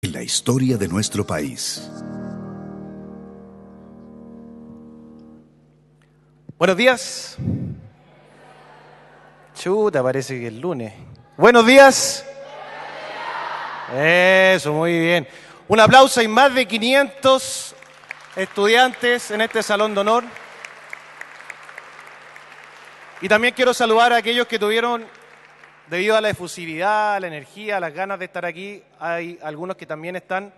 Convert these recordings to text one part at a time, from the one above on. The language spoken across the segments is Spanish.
en la historia de nuestro país. Buenos días. Chuta, parece que es lunes. Buenos días. Eso, muy bien. Un aplauso, hay más de 500 estudiantes en este salón de honor. Y también quiero saludar a aquellos que tuvieron, debido a la efusividad, la energía, las ganas de estar aquí, hay algunos que también están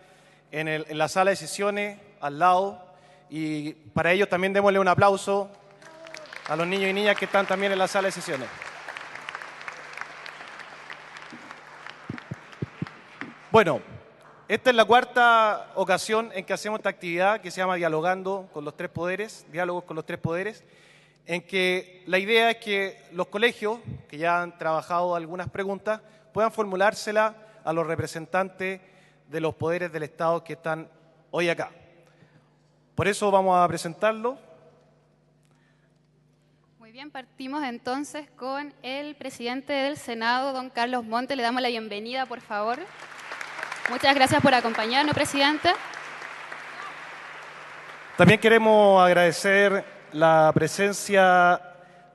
en la sala de sesiones al lado. Y para ellos también démosle un aplauso a los niños y niñas que están también en la sala de sesiones. Bueno, esta es la cuarta ocasión en que hacemos esta actividad que se llama Dialogando con los Tres Poderes, Diálogos con los Tres Poderes, en que la idea es que los colegios, que ya han trabajado algunas preguntas, puedan formulárselas a los representantes de los poderes del Estado que están hoy acá. Por eso vamos a presentarlo. Muy bien, partimos entonces con el presidente del Senado, don Carlos Montes. Le damos la bienvenida, por favor. Muchas gracias por acompañarnos, presidente. También queremos agradecer la presencia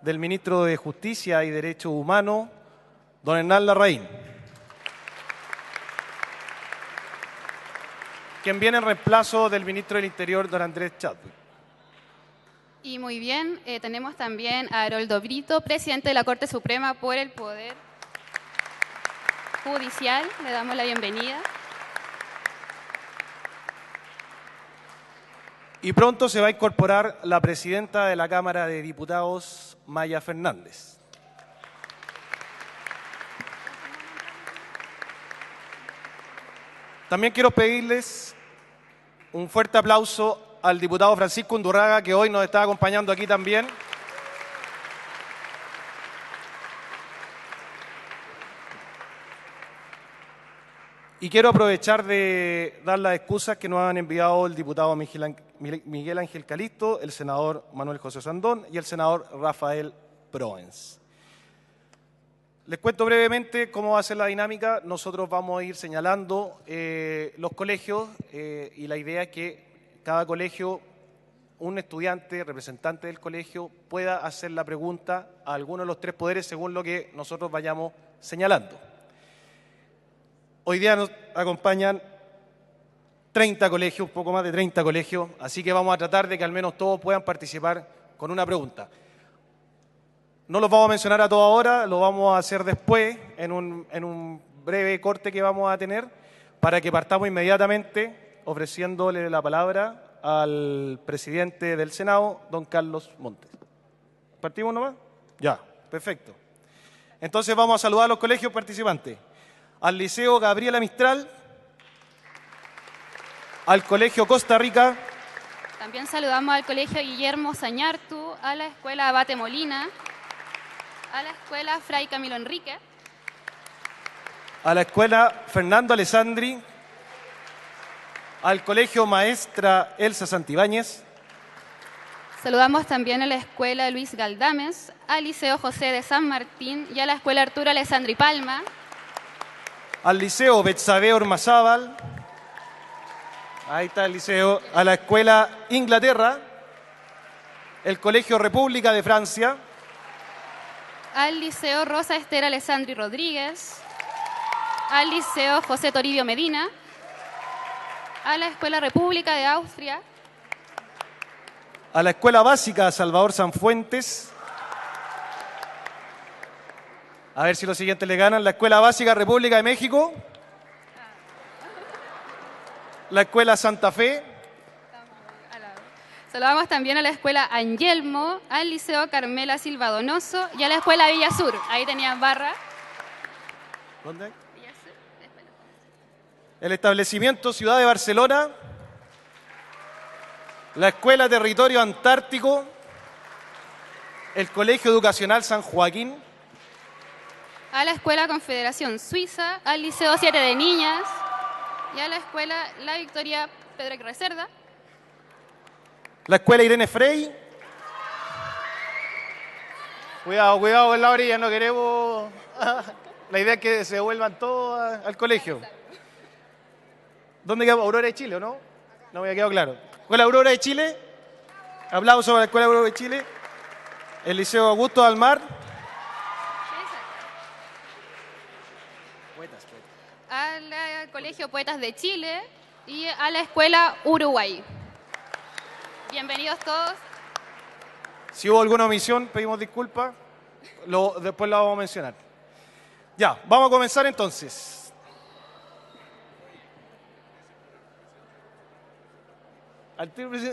del ministro de Justicia y Derechos Humanos, don Hernán Larraín, quien viene en reemplazo del ministro del Interior, don Andrés Chadwick. Y muy bien, tenemos también a Haroldo Brito, presidente de la Corte Suprema por el Poder Judicial. Le damos la bienvenida. Y pronto se va a incorporar la presidenta de la Cámara de Diputados, Maya Fernández. También quiero pedirles un fuerte aplauso al diputado Francisco Undurraga, que hoy nos está acompañando aquí también. Y quiero aprovechar de dar las excusas que nos han enviado el diputado Miguel Ángel Calisto, el senador Manuel José Sandón y el senador Rafael Proens. Les cuento brevemente cómo va a ser la dinámica. Nosotros vamos a ir señalando los colegios y la idea es que cada colegio, un estudiante, representante del colegio, pueda hacer la pregunta a alguno de los tres poderes según lo que nosotros vayamos señalando. Hoy día nos acompañan 30 colegios, un poco más de 30 colegios, así que vamos a tratar de que al menos todos puedan participar con una pregunta. No los vamos a mencionar a todos ahora, lo vamos a hacer después, en un breve corte que vamos a tener, para que partamos inmediatamente ofreciéndole la palabra al presidente del Senado, don Carlos Montes. ¿Partimos nomás? Ya, perfecto. Entonces vamos a saludar a los colegios participantes. Al Liceo Gabriela Mistral, al Colegio Costa Rica. También saludamos al Colegio Guillermo Sañartu, a la Escuela Abate Molina, a la Escuela Fray Camilo Enrique, a la Escuela Fernando Alessandri, al Colegio Maestra Elsa Santibáñez. Saludamos también a la Escuela Luis Galdames, al Liceo José de San Martín y a la Escuela Arturo Alessandri Palma. Al Liceo Betsabe Ormazábal, ahí está el liceo, a la Escuela Inglaterra, el Colegio República de Francia, al Liceo Rosa Esther Alessandri Rodríguez, al Liceo José Toribio Medina, a la Escuela República de Austria, a la Escuela Básica Salvador Sanfuentes. A ver si los siguientes le ganan. La Escuela Básica República de México. La Escuela Santa Fe. Saludamos también a la Escuela Angelmo, al Liceo Carmela Silva Donoso y a la Escuela Villa Sur. Ahí tenían barra. ¿Dónde? Villa Sur. El establecimiento Ciudad de Barcelona. La Escuela Territorio Antártico. El Colegio Educacional San Joaquín. A la Escuela Confederación Suiza, al Liceo 7 de Niñas y a la Escuela La Victoria Pedro Aguirre Cerda. La Escuela Irene Frey. Cuidado, cuidado en la orilla, no queremos... La idea es que se vuelvan todos al colegio. ¿Dónde queda Aurora de Chile, o no? No me había quedado claro. Escuela Aurora de Chile. Aplausos para la Escuela Aurora de Chile. El Liceo Augusto Dalmar. Al Colegio Poetas de Chile y a la Escuela Uruguay. Bienvenidos todos. Si hubo alguna omisión, pedimos disculpas. Después lo vamos a mencionar. Ya, vamos a comenzar entonces.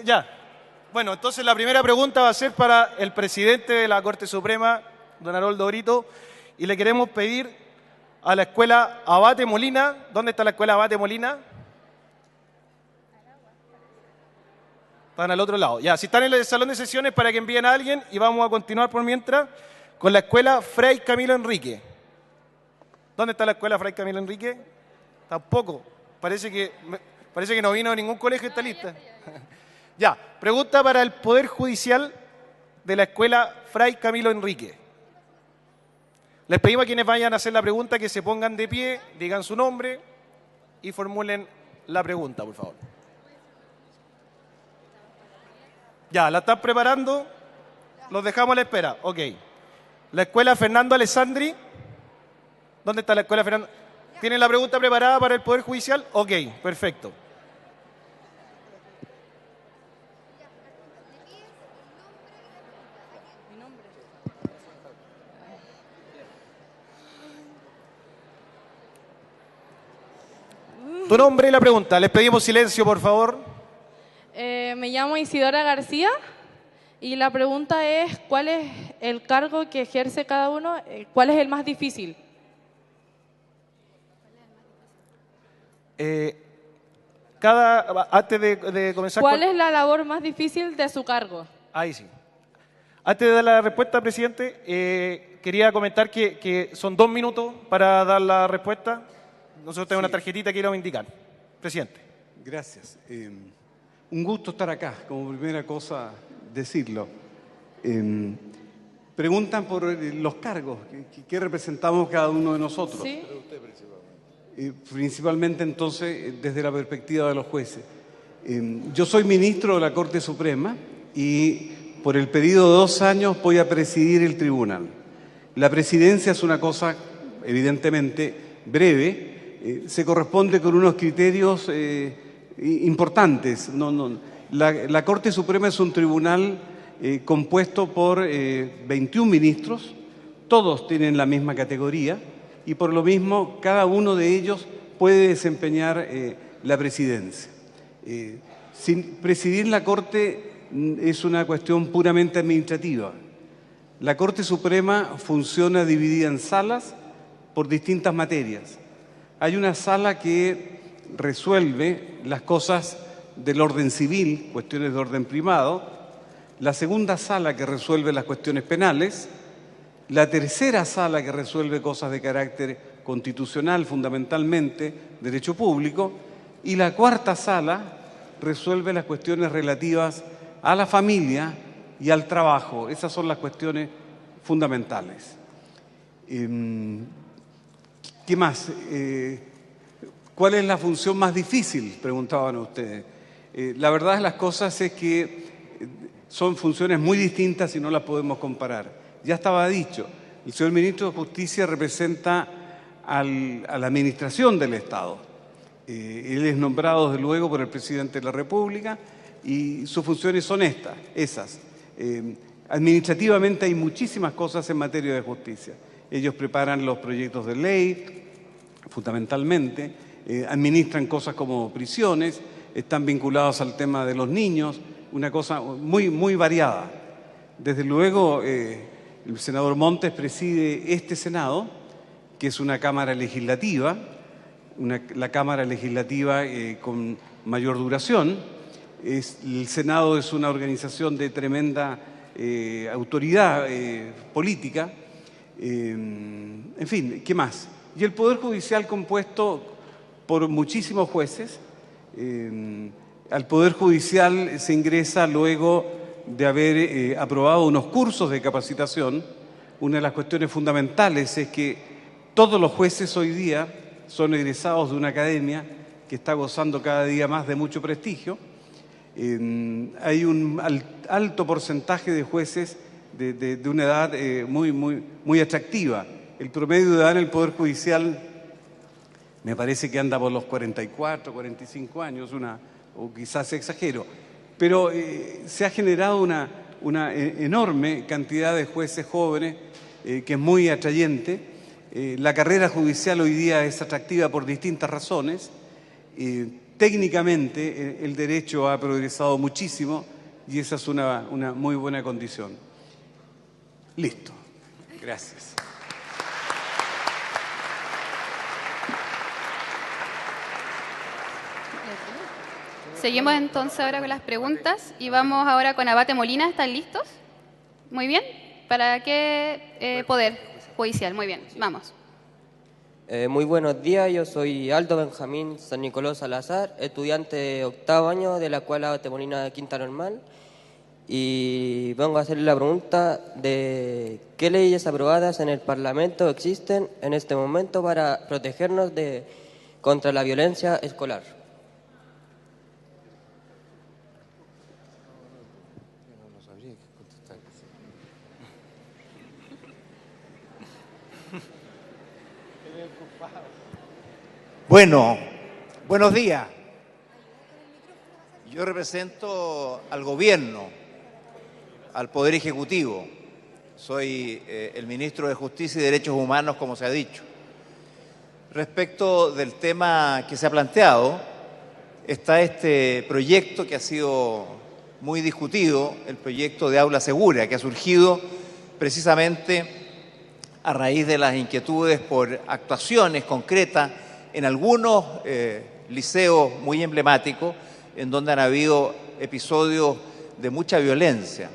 Ya. Bueno, entonces la primera pregunta va a ser para el presidente de la Corte Suprema, don Haroldo Brito, y le queremos pedir a la Escuela Abate Molina. ¿Dónde está la Escuela Abate Molina? Están al otro lado. Ya, si están en el salón de sesiones, para que envíen a alguien, y vamos a continuar por mientras con la Escuela Fray Camilo Enrique. ¿Dónde está la Escuela Fray Camilo Enrique? Tampoco. Parece que no vino a ningún colegio esta lista. Ya, pregunta para el Poder Judicial de la Escuela Fray Camilo Enrique. Les pedimos a quienes vayan a hacer la pregunta que se pongan de pie, digan su nombre y formulen la pregunta, por favor. Ya, ¿la están preparando? Los dejamos a la espera. Ok. La Escuela Fernando Alessandri. ¿Dónde está la Escuela Fernando? ¿Tienen la pregunta preparada para el Poder Judicial? Ok, perfecto. Tu nombre y la pregunta. Les pedimos silencio, por favor. Me llamo Isidora García y la pregunta es, ¿cuál es el cargo que ejerce cada uno? ¿Cuál es el más difícil? Antes de comenzar... ¿Cuál es la labor más difícil de su cargo? Ahí sí. Antes de dar la respuesta, presidente, quería comentar que son 2 minutos para dar la respuesta. Nosotros tenemos una tarjetita que íbamos a indicar. Presidente. Gracias. Un gusto estar acá, como primera cosa decirlo. Preguntan por los cargos que representamos cada uno de nosotros. ¿Sí? Principalmente entonces desde la perspectiva de los jueces. Yo soy ministro de la Corte Suprema y por el periodo de 2 años voy a presidir el tribunal. La presidencia es una cosa evidentemente breve, se corresponde con unos criterios importantes. La Corte Suprema es un tribunal compuesto por 21 ministros, todos tienen la misma categoría y por lo mismo cada uno de ellos puede desempeñar la presidencia. Presidir la Corte es una cuestión puramente administrativa. La Corte Suprema funciona dividida en salas por distintas materias. Hay una sala que resuelve las cosas del orden civil, cuestiones de orden privado, la segunda sala que resuelve las cuestiones penales, la tercera sala que resuelve cosas de carácter constitucional, fundamentalmente derecho público, y la cuarta sala resuelve las cuestiones relativas a la familia y al trabajo. Esas son las cuestiones fundamentales. ¿Qué más? ¿Cuál es la función más difícil? Preguntaban ustedes. La verdad de las cosas es que son funciones muy distintas y no las podemos comparar. Ya estaba dicho, el señor ministro de Justicia representa a la administración del Estado. Él es nombrado, desde luego, por el presidente de la República y sus funciones son esas. Administrativamente hay muchísimas cosas en materia de justicia. Ellos preparan los proyectos de ley, fundamentalmente, administran cosas como prisiones, están vinculados al tema de los niños, una cosa muy, muy variada. Desde luego, el senador Montes preside este Senado, que es una Cámara Legislativa, la Cámara Legislativa con mayor duración. El Senado es una organización de tremenda autoridad política. En fin, ¿qué más? Y el Poder Judicial compuesto por muchísimos jueces. Al Poder Judicial se ingresa luego de haber aprobado unos cursos de capacitación. Una de las cuestiones fundamentales es que todos los jueces hoy día son egresados de una academia que está gozando cada día más de mucho prestigio. Hay un alto porcentaje de jueces de una edad muy atractiva. El promedio de edad en el Poder Judicial me parece que anda por los 44, 45 años, o quizás exagero. Pero se ha generado una enorme cantidad de jueces jóvenes que es muy atrayente. La carrera judicial hoy día es atractiva por distintas razones. Técnicamente el derecho ha progresado muchísimo y esa es una muy buena condición. Listo. Gracias. Seguimos entonces ahora con las preguntas y vamos ahora con Abate Molina. ¿Están listos? Muy bien. ¿Para qué poder judicial? Muy bien, vamos. Muy buenos días, yo soy Aldo Benjamín San Nicolás Salazar, estudiante de octavo año de la Escuela Abate Molina de Quinta Normal, y vengo a hacerle la pregunta de qué leyes aprobadas en el Parlamento existen en este momento para protegernos contra la violencia escolar. Bueno, buenos días. Yo represento al gobierno, al Poder Ejecutivo. Soy el ministro de Justicia y Derechos Humanos, como se ha dicho. Respecto del tema que se ha planteado, está este proyecto que ha sido muy discutido, el proyecto de Aula Segura, que ha surgido precisamente a raíz de las inquietudes por actuaciones concretas en algunos liceos muy emblemáticos, en donde han habido episodios de mucha violencia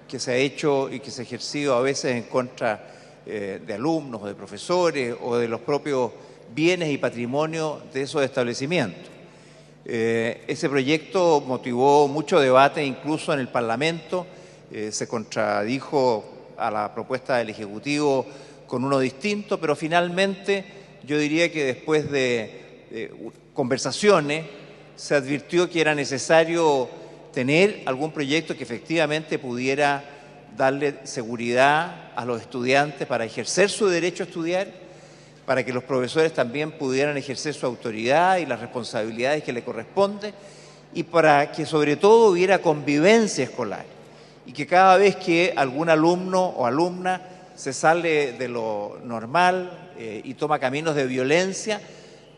que se ha hecho y que se ha ejercido a veces en contra de alumnos o de profesores o de los propios bienes y patrimonio de esos establecimientos. Ese proyecto motivó mucho debate incluso en el Parlamento, se contradijo a la propuesta del Ejecutivo con uno distinto, pero finalmente yo diría que después de conversaciones se advirtió que era necesario tener algún proyecto que efectivamente pudiera darle seguridad a los estudiantes para ejercer su derecho a estudiar, para que los profesores también pudieran ejercer su autoridad y las responsabilidades que le corresponden, y para que sobre todo hubiera convivencia escolar, y que cada vez que algún alumno o alumna se sale de lo normal y toma caminos de violencia,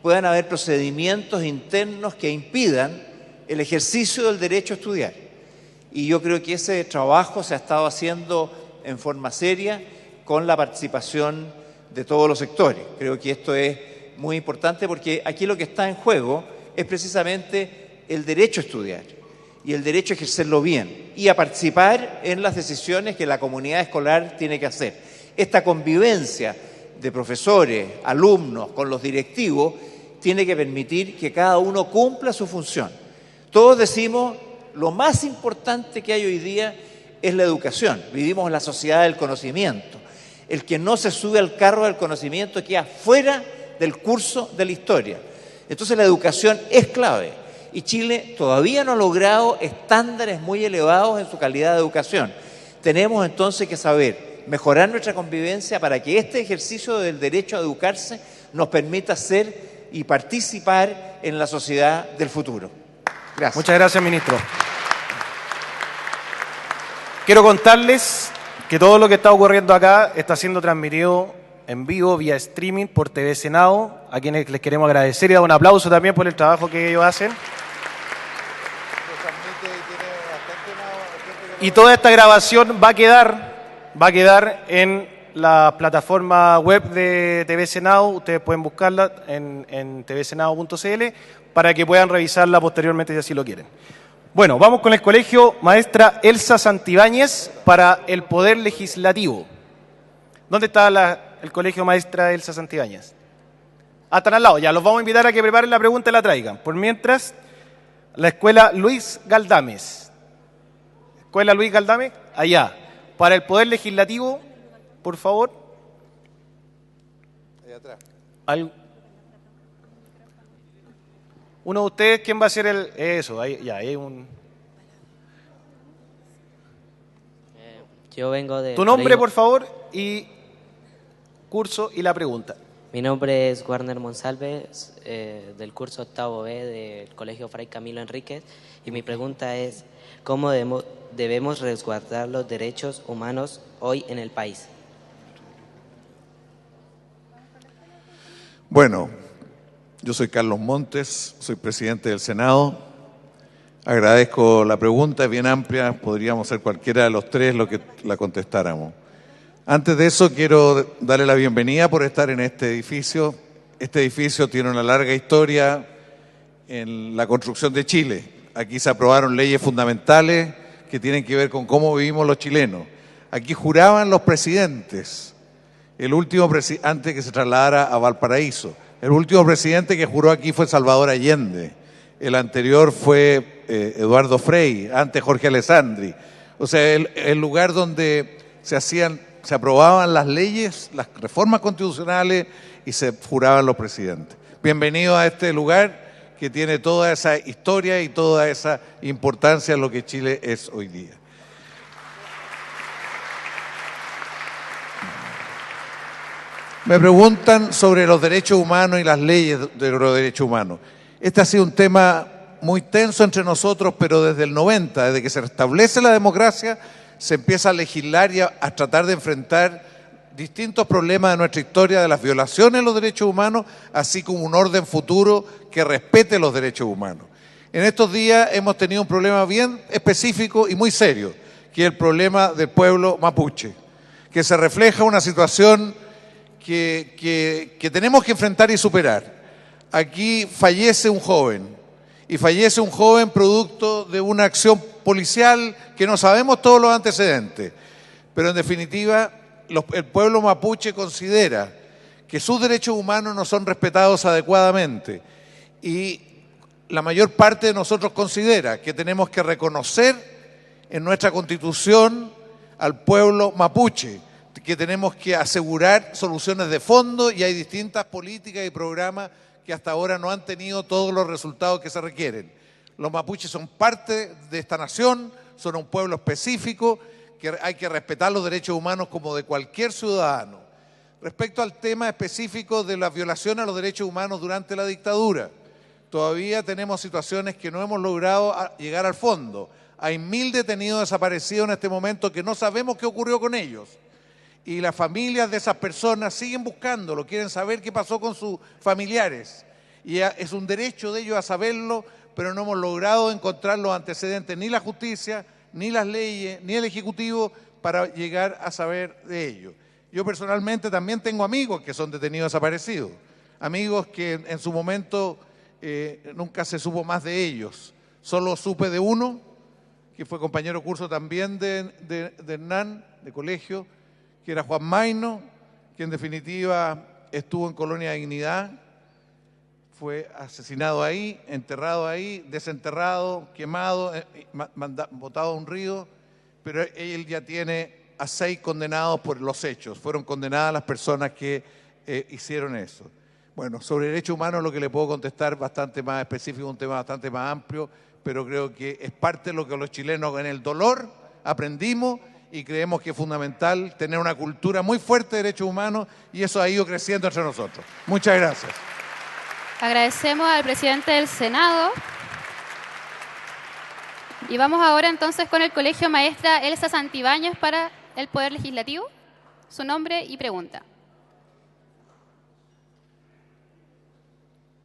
puedan haber procedimientos internos que impidan el ejercicio del derecho a estudiar. Y yo creo que ese trabajo se ha estado haciendo en forma seria con la participación de todos los sectores. Creo que esto es muy importante porque aquí lo que está en juego es precisamente el derecho a estudiar y el derecho a ejercerlo bien y a participar en las decisiones que la comunidad escolar tiene que hacer. Esta convivencia de profesores, alumnos, con los directivos, tiene que permitir que cada uno cumpla su función. Todos decimos, lo más importante que hay hoy día es la educación. Vivimos en la sociedad del conocimiento. El que no se sube al carro del conocimiento queda fuera del curso de la historia. Entonces la educación es clave y Chile todavía no ha logrado estándares muy elevados en su calidad de educación. Tenemos entonces que saber mejorar nuestra convivencia para que este ejercicio del derecho a educarse nos permita ser y participar en la sociedad del futuro. Gracias. Muchas gracias, ministro. Quiero contarles que todo lo que está ocurriendo acá está siendo transmitido en vivo vía streaming por TV Senado, a quienes les queremos agradecer y dar un aplauso también por el trabajo que ellos hacen. Y toda esta grabación va a quedar en la plataforma web de TV Senado. Ustedes pueden buscarla en tvsenado.cl para que puedan revisarla posteriormente si así lo quieren. Bueno, vamos con el colegio maestra Elsa Santibáñez para el Poder Legislativo. ¿Dónde está el colegio maestra Elsa Santibáñez? Ah, están al lado. Ya, los vamos a invitar a que preparen la pregunta y la traigan. Por mientras, la escuela Luis Galdames. Escuela Luis Galdames, allá. Para el Poder Legislativo, por favor. Allá atrás. Uno de ustedes, ¿quién va a ser el...? Eso, ahí, ya, ahí hay un... Yo vengo de... Tu nombre, por favor, y curso y la pregunta. Mi nombre es Warner Monsalves, del curso octavo B del Colegio Fray Camilo Enríquez, y mi pregunta es, ¿cómo debemos resguardar los derechos humanos hoy en el país? Bueno, yo soy Carlos Montes, soy presidente del Senado. Agradezco la pregunta, es bien amplia, podríamos ser cualquiera de los tres lo que la contestáramos. Antes de eso quiero darle la bienvenida por estar en este edificio. Este edificio tiene una larga historia en la construcción de Chile. Aquí se aprobaron leyes fundamentales que tienen que ver con cómo vivimos los chilenos. Aquí juraban los presidentes. El último antes que se trasladara a Valparaíso. El último presidente que juró aquí fue Salvador Allende. El anterior fue Eduardo Frei, antes Jorge Alessandri. O sea, el lugar donde se aprobaban las leyes, las reformas constitucionales y se juraban los presidentes. Bienvenido a este lugar que tiene toda esa historia y toda esa importancia en lo que Chile es hoy día. Me preguntan sobre los derechos humanos y las leyes de los derechos humanos. Este ha sido un tema muy tenso entre nosotros, pero desde el 90, desde que se restablece la democracia, se empieza a legislar y a tratar de enfrentar distintos problemas de nuestra historia, de las violaciones de los derechos humanos, así como un orden futuro que respete los derechos humanos. En estos días hemos tenido un problema bien específico y muy serio, que es el problema del pueblo mapuche, que se refleja una situación que tenemos que enfrentar y superar. Aquí fallece un joven, y fallece un joven producto de una acción policial que no sabemos todos los antecedentes, pero en definitiva el pueblo mapuche considera que sus derechos humanos no son respetados adecuadamente y la mayor parte de nosotros considera que tenemos que reconocer en nuestra Constitución al pueblo mapuche, que tenemos que asegurar soluciones de fondo y hay distintas políticas y programas que hasta ahora no han tenido todos los resultados que se requieren. Los mapuches son parte de esta nación, son un pueblo específico, que hay que respetar los derechos humanos como de cualquier ciudadano. Respecto al tema específico de las violaciones a los derechos humanos durante la dictadura, todavía tenemos situaciones que no hemos logrado llegar al fondo. Hay 1.000 detenidos desaparecidos en este momento que no sabemos qué ocurrió con ellos. Y las familias de esas personas siguen buscándolo, quieren saber qué pasó con sus familiares. Y es un derecho de ellos a saberlo, pero no hemos logrado encontrar los antecedentes, ni la justicia, ni las leyes, ni el Ejecutivo, para llegar a saber de ello. Yo personalmente también tengo amigos que son detenidos desaparecidos, amigos que en su momento nunca se supo más de ellos. Solo supe de uno, que fue compañero de curso también de Hernán, de colegio, que era Juan Maino, que en definitiva estuvo en Colonia Dignidad, fue asesinado ahí, enterrado ahí, desenterrado, quemado, botado a un río, pero él ya tiene a 6 condenados por los hechos. Fueron condenadas las personas que hicieron eso. Bueno, sobre derechos humanos lo que le puedo contestar bastante más específico, un tema bastante más amplio, pero creo que es parte de lo que los chilenos en el dolor aprendimos y creemos que es fundamental tener una cultura muy fuerte de derechos humanos y eso ha ido creciendo entre nosotros. Muchas gracias. Agradecemos al presidente del Senado. Y vamos ahora entonces con el Colegio Maestra Elsa Santibáñez para el Poder Legislativo. Su nombre y pregunta.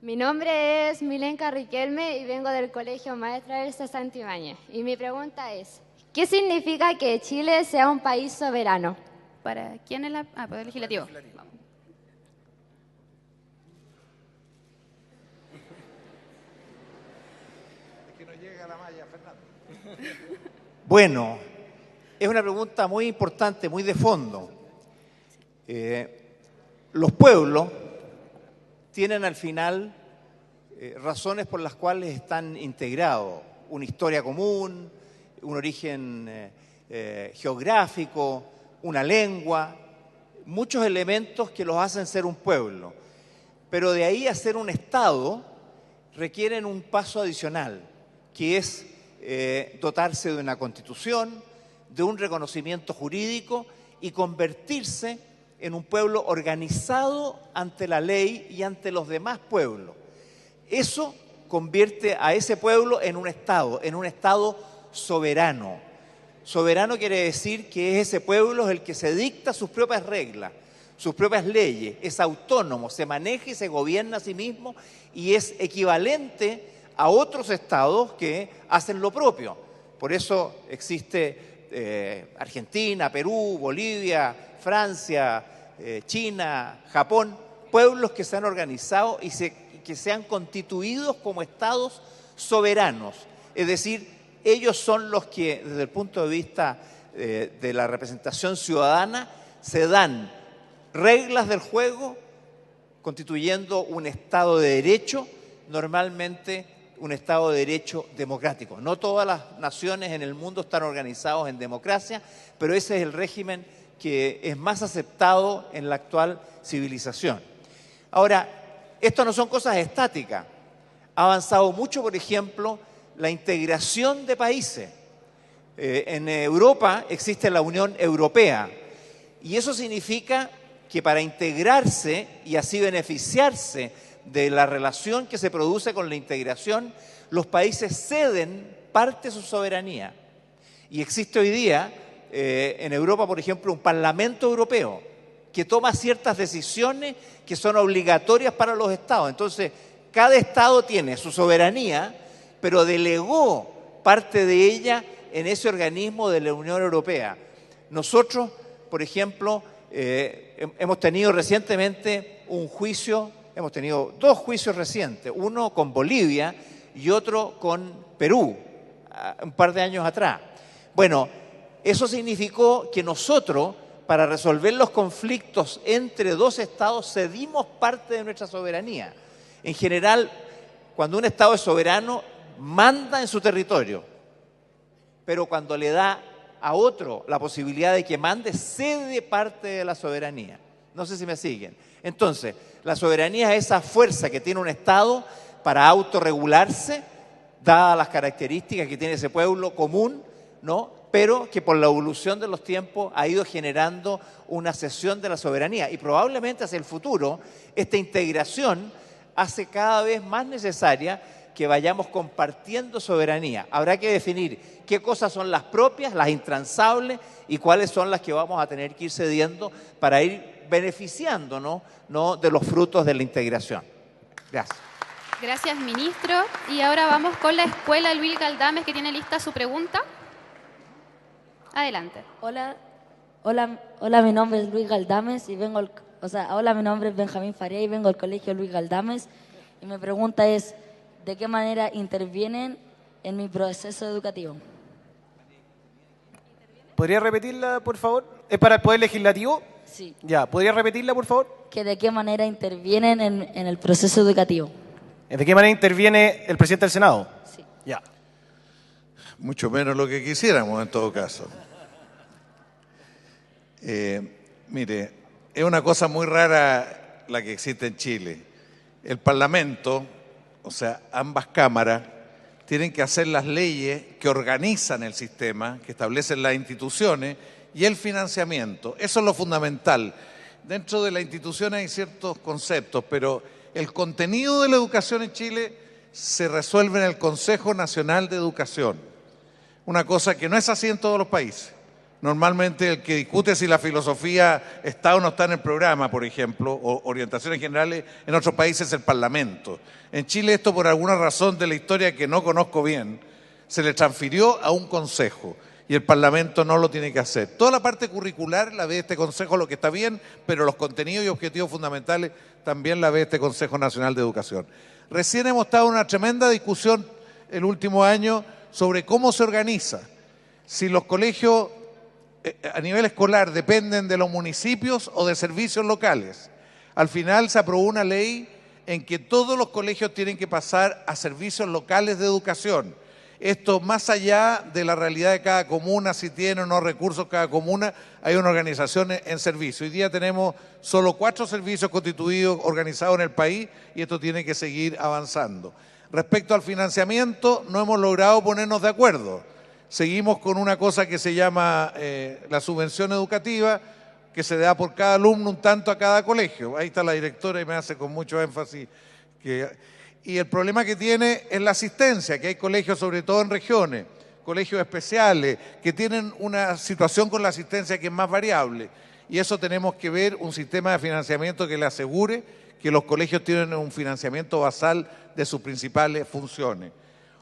Mi nombre es Milenka Riquelme y vengo del Colegio Maestra Elsa Santibáñez. Y mi pregunta es, ¿qué significa que Chile sea un país soberano? ¿Para quién es la...? Poder Legislativo. Vamos. Bueno, es una pregunta muy importante, muy de fondo. Los pueblos tienen al final razones por las cuales están integrados, una historia común, un origen geográfico, una lengua, muchos elementos que los hacen ser un pueblo. Pero de ahí a ser un Estado requieren un paso adicional, que es dotarse de una constitución, de un reconocimiento jurídico y convertirse en un pueblo organizado ante la ley y ante los demás pueblos. Eso convierte a ese pueblo en un Estado soberano. Soberano quiere decir que ese pueblo es el que se dicta sus propias reglas, sus propias leyes, es autónomo, se maneja y se gobierna a sí mismo y es equivalente a otros estados que hacen lo propio. Por eso existe Argentina, Perú, Bolivia, Francia, China, Japón, pueblos que se han organizado y que se han constituido como estados soberanos. Es decir, ellos son los que, desde el punto de vista de la representación ciudadana, se dan reglas del juego, constituyendo un Estado de Derecho, normalmente un Estado de Derecho democrático. No todas las naciones en el mundo están organizadas en democracia, pero ese es el régimen que es más aceptado en la actual civilización. Ahora, esto no son cosas estáticas. Ha avanzado mucho, por ejemplo, la integración de países. En Europa existe la Unión Europea y eso significa que para integrarse y así beneficiarse de la relación que se produce con la integración, los países ceden parte de su soberanía. Y existe hoy día en Europa, por ejemplo, un Parlamento Europeo que toma ciertas decisiones que son obligatorias para los estados. Entonces, cada estado tiene su soberanía, pero delegó parte de ella en ese organismo de la Unión Europea. Nosotros, por ejemplo, hemos tenido recientemente hemos tenido 2 juicios recientes, uno con Bolivia y otro con Perú, un par de años atrás. Bueno, eso significó que nosotros, para resolver los conflictos entre 2 estados, cedimos parte de nuestra soberanía. En general, cuando un estado es soberano, manda en su territorio, pero cuando le da a otro la posibilidad de que mande, cede parte de la soberanía. No sé si me siguen. Entonces, la soberanía es esa fuerza que tiene un Estado para autorregularse, dadas las características que tiene ese pueblo común, ¿no? Pero que por la evolución de los tiempos ha ido generando una cesión de la soberanía. Y probablemente hacia el futuro, esta integración hace cada vez más necesaria que vayamos compartiendo soberanía. Habrá que definir qué cosas son las propias, las intransables, y cuáles son las que vamos a tener que ir cediendo para ir beneficiándonos, ¿no?, de los frutos de la integración. Gracias. Gracias, ministro. Y ahora vamos con la Escuela Luis Galdames, que tiene lista su pregunta. Adelante. Hola, mi nombre es Luis Galdames y hola, mi nombre es Benjamín Faría y vengo al Colegio Luis Galdames. Y mi pregunta es, ¿de qué manera intervienen en mi proceso educativo? ¿Podría repetirla, por favor? ¿Es para el Poder Legislativo? Sí. Ya, ¿podría repetirla, por favor? ¿Que de qué manera intervienen en el proceso educativo? ¿De qué manera interviene el presidente del Senado? Sí. Ya. Mucho menos lo que quisiéramos en todo caso. Mire, es una cosa muy rara la que existe en Chile. El Parlamento, o sea, ambas cámaras, tienen que hacer las leyes que organizan el sistema, que establecen las instituciones y el financiamiento. Eso es lo fundamental. Dentro de la institución hay ciertos conceptos, pero el contenido de la educación en Chile se resuelve en el Consejo Nacional de Educación. Una cosa que no es así en todos los países. Normalmente el que discute si la filosofía está o no está en el programa, por ejemplo, o orientaciones generales, en otros países es el Parlamento. En Chile esto, por alguna razón de la historia que no conozco bien, se le transfirió a un consejo y el Parlamento no lo tiene que hacer. Toda la parte curricular la ve este consejo, lo que está bien, pero los contenidos y objetivos fundamentales también la ve este Consejo Nacional de Educación. Recién hemos estado en una tremenda discusión el último año sobre cómo se organiza. Si los colegios a nivel escolar dependen de los municipios o de servicios locales. Al final se aprobó una ley en que todos los colegios tienen que pasar a servicios locales de educación. Esto más allá de la realidad de cada comuna, si tiene o no recursos cada comuna, hay una organización en servicio. Hoy día tenemos solo 4 servicios constituidos, organizados en el país, y esto tiene que seguir avanzando. Respecto al financiamiento, no hemos logrado ponernos de acuerdo. Seguimos con una cosa que se llama la subvención educativa, que se da por cada alumno un tanto a cada colegio. Ahí está la directora y me hace con mucho énfasis y el problema que tiene es la asistencia, que hay colegios, sobre todo en regiones, colegios especiales, que tienen una situación con la asistencia que es más variable. Y eso tenemos que ver un sistema de financiamiento que le asegure que los colegios tienen un financiamiento basal de sus principales funciones.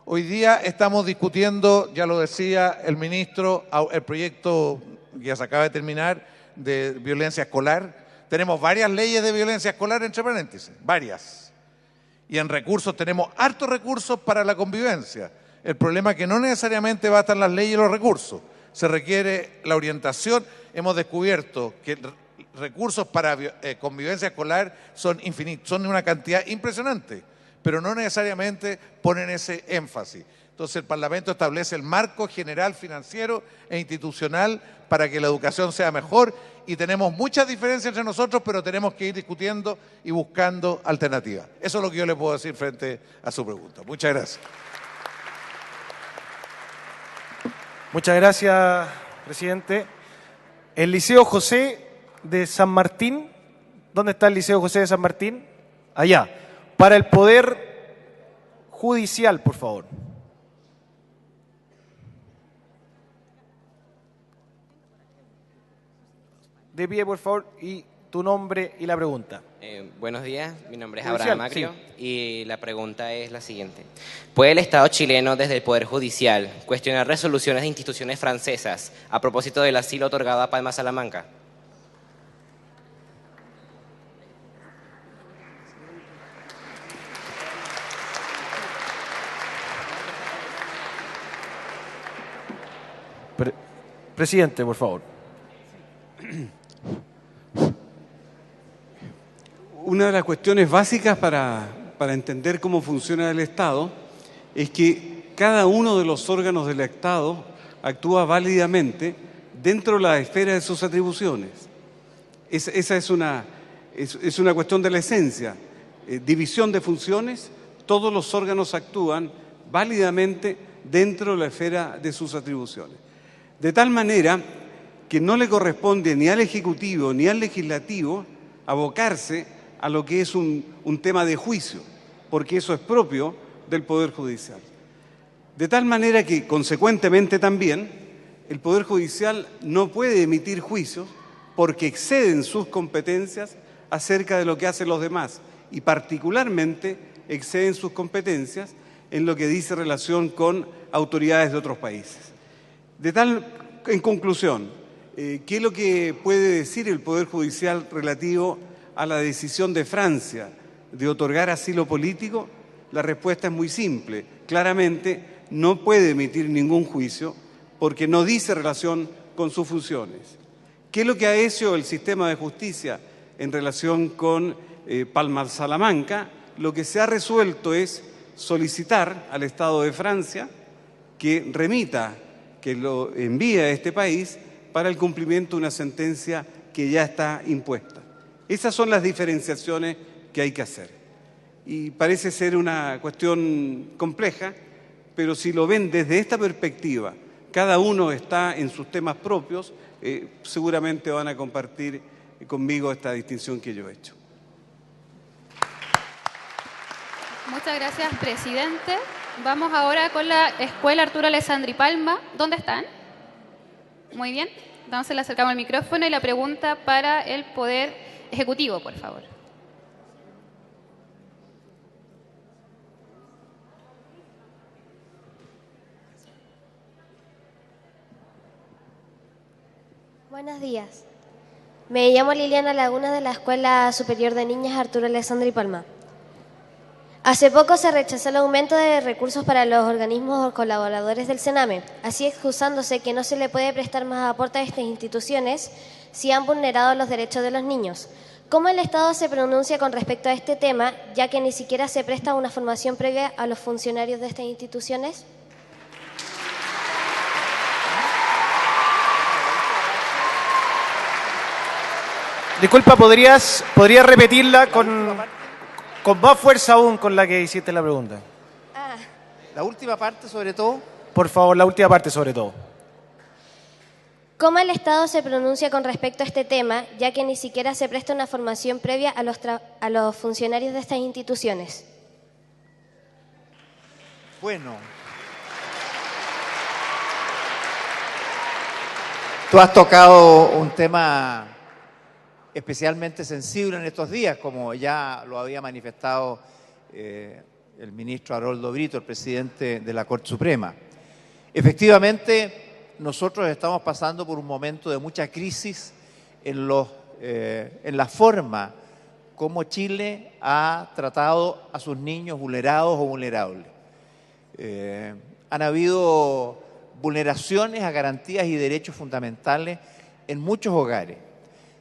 Hoy día estamos discutiendo, ya lo decía el ministro, el proyecto que ya se acaba de terminar de violencia escolar. Tenemos varias leyes de violencia escolar, entre paréntesis, varias. Y en recursos tenemos hartos recursos para la convivencia. El problema es que no necesariamente bastan las leyes y los recursos. Se requiere la orientación. Hemos descubierto que recursos para convivencia escolar son infinitos, son de una cantidad impresionante, pero no necesariamente ponen ese énfasis. Entonces el Parlamento establece el marco general financiero e institucional para que la educación sea mejor y tenemos muchas diferencias entre nosotros, pero tenemos que ir discutiendo y buscando alternativas. Eso es lo que yo le puedo decir frente a su pregunta. Muchas gracias. Muchas gracias, presidente. El Liceo José de San Martín, ¿dónde está el Liceo José de San Martín? Allá. Para el Poder Judicial, por favor. De pie, por favor, y tu nombre y la pregunta. Buenos días, mi nombre es Judicial, Abraham Macrio sí. y la pregunta es la siguiente. ¿Puede el Estado chileno, desde el Poder Judicial, cuestionar resoluciones de instituciones francesas a propósito del asilo otorgado a Palma Salamanca? Presidente, por favor. Una de las cuestiones básicas para entender cómo funciona el Estado es que cada uno de los órganos del Estado actúa válidamente dentro de la esfera de sus atribuciones. Esa es una cuestión de la esencia. División de funciones, todos los órganos actúan válidamente dentro de la esfera de sus atribuciones. De tal manera que no le corresponde ni al Ejecutivo ni al Legislativo abocarse a lo que es un tema de juicio, porque eso es propio del Poder Judicial. De tal manera que, consecuentemente también, el Poder Judicial no puede emitir juicios porque exceden sus competencias acerca de lo que hacen los demás y particularmente exceden sus competencias en lo que dice relación con autoridades de otros países. En conclusión, ¿qué es lo que puede decir el Poder Judicial relativo a la decisión de Francia de otorgar asilo político? La respuesta es muy simple. Claramente no puede emitir ningún juicio porque no dice relación con sus funciones. ¿Qué es lo que ha hecho el sistema de justicia en relación con Palma Salamanca? Lo que se ha resuelto es solicitar al Estado de Francia que remita, que lo envíe a este país para el cumplimiento de una sentencia que ya está impuesta. Esas son las diferenciaciones que hay que hacer. Y parece ser una cuestión compleja, pero si lo ven desde esta perspectiva, cada uno está en sus temas propios, seguramente van a compartir conmigo esta distinción que yo he hecho. Muchas gracias, presidente. Vamos ahora con la Escuela Arturo Alessandri Palma. ¿Dónde están? Muy bien. Entonces le acercamos el micrófono y la pregunta para el Poder Ejecutivo, por favor. Buenos días. Me llamo Liliana Laguna de la Escuela Superior de Niñas Arturo Alessandri Palma. Hace poco se rechazó el aumento de recursos para los organismos colaboradores del Sename, así excusándose que no se le puede prestar más aporte a estas instituciones si han vulnerado los derechos de los niños. ¿Cómo el Estado se pronuncia con respecto a este tema, ya que ni siquiera se presta una formación previa a los funcionarios de estas instituciones? Disculpa, ¿podrías repetirla con más fuerza aún con la que hiciste la pregunta? La última parte, sobre todo. Por favor, la última parte sobre todo. ¿Cómo el Estado se pronuncia con respecto a este tema, ya que ni siquiera se presta una formación previa a los funcionarios de estas instituciones? Bueno, tú has tocado un tema especialmente sensible en estos días, como ya lo había manifestado el ministro Haroldo Brito, el presidente de la Corte Suprema. Efectivamente, nosotros estamos pasando por un momento de mucha crisis en la forma como Chile ha tratado a sus niños vulnerados o vulnerables. Han habido vulneraciones a garantías y derechos fundamentales en muchos hogares.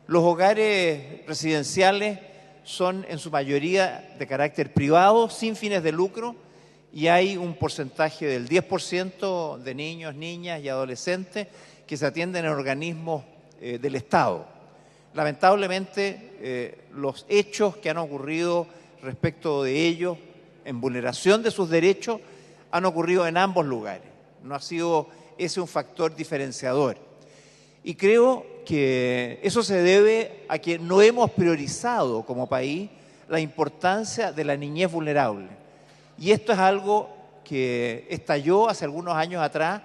Los hogares residenciales son en su mayoría de carácter privado, sin fines de lucro, y hay un porcentaje del 10% de niños, niñas y adolescentes que se atienden en organismos del Estado. Lamentablemente, los hechos que han ocurrido respecto de ellos, en vulneración de sus derechos, han ocurrido en ambos lugares. No ha sido ese un factor diferenciador. Y creo que eso se debe a que no hemos priorizado como país la importancia de la niñez vulnerable. Y esto es algo que estalló hace algunos años atrás,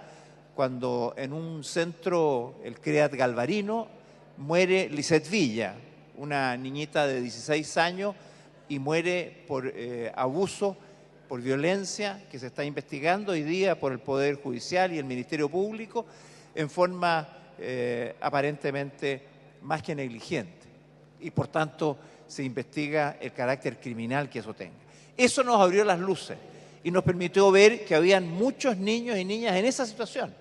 cuando en un centro, el CREAT Galvarino, muere Lisette Villa, una niñita de 16 años, y muere por abuso, por violencia, que se está investigando hoy día por el Poder Judicial y el Ministerio Público, en forma aparentemente más que negligente. Y por tanto se investiga el carácter criminal que eso tenga. Eso nos abrió las luces y nos permitió ver que habían muchos niños y niñas en esa situación.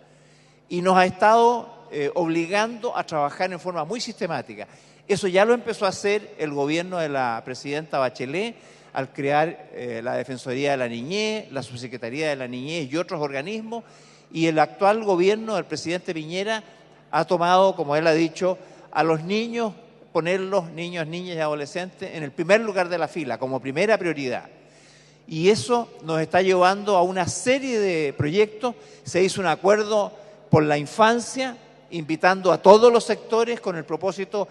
Y nos ha estado obligando a trabajar en forma muy sistemática. Eso ya lo empezó a hacer el gobierno de la presidenta Bachelet al crear la Defensoría de la Niñez, la Subsecretaría de la Niñez y otros organismos. Y el actual gobierno del presidente Piñera ha tomado, como él ha dicho, a los niños, ponerlos, niños, niñas y adolescentes, en el primer lugar de la fila, como primera prioridad. Y eso nos está llevando a una serie de proyectos. Se hizo un acuerdo por la infancia, invitando a todos los sectores con el propósito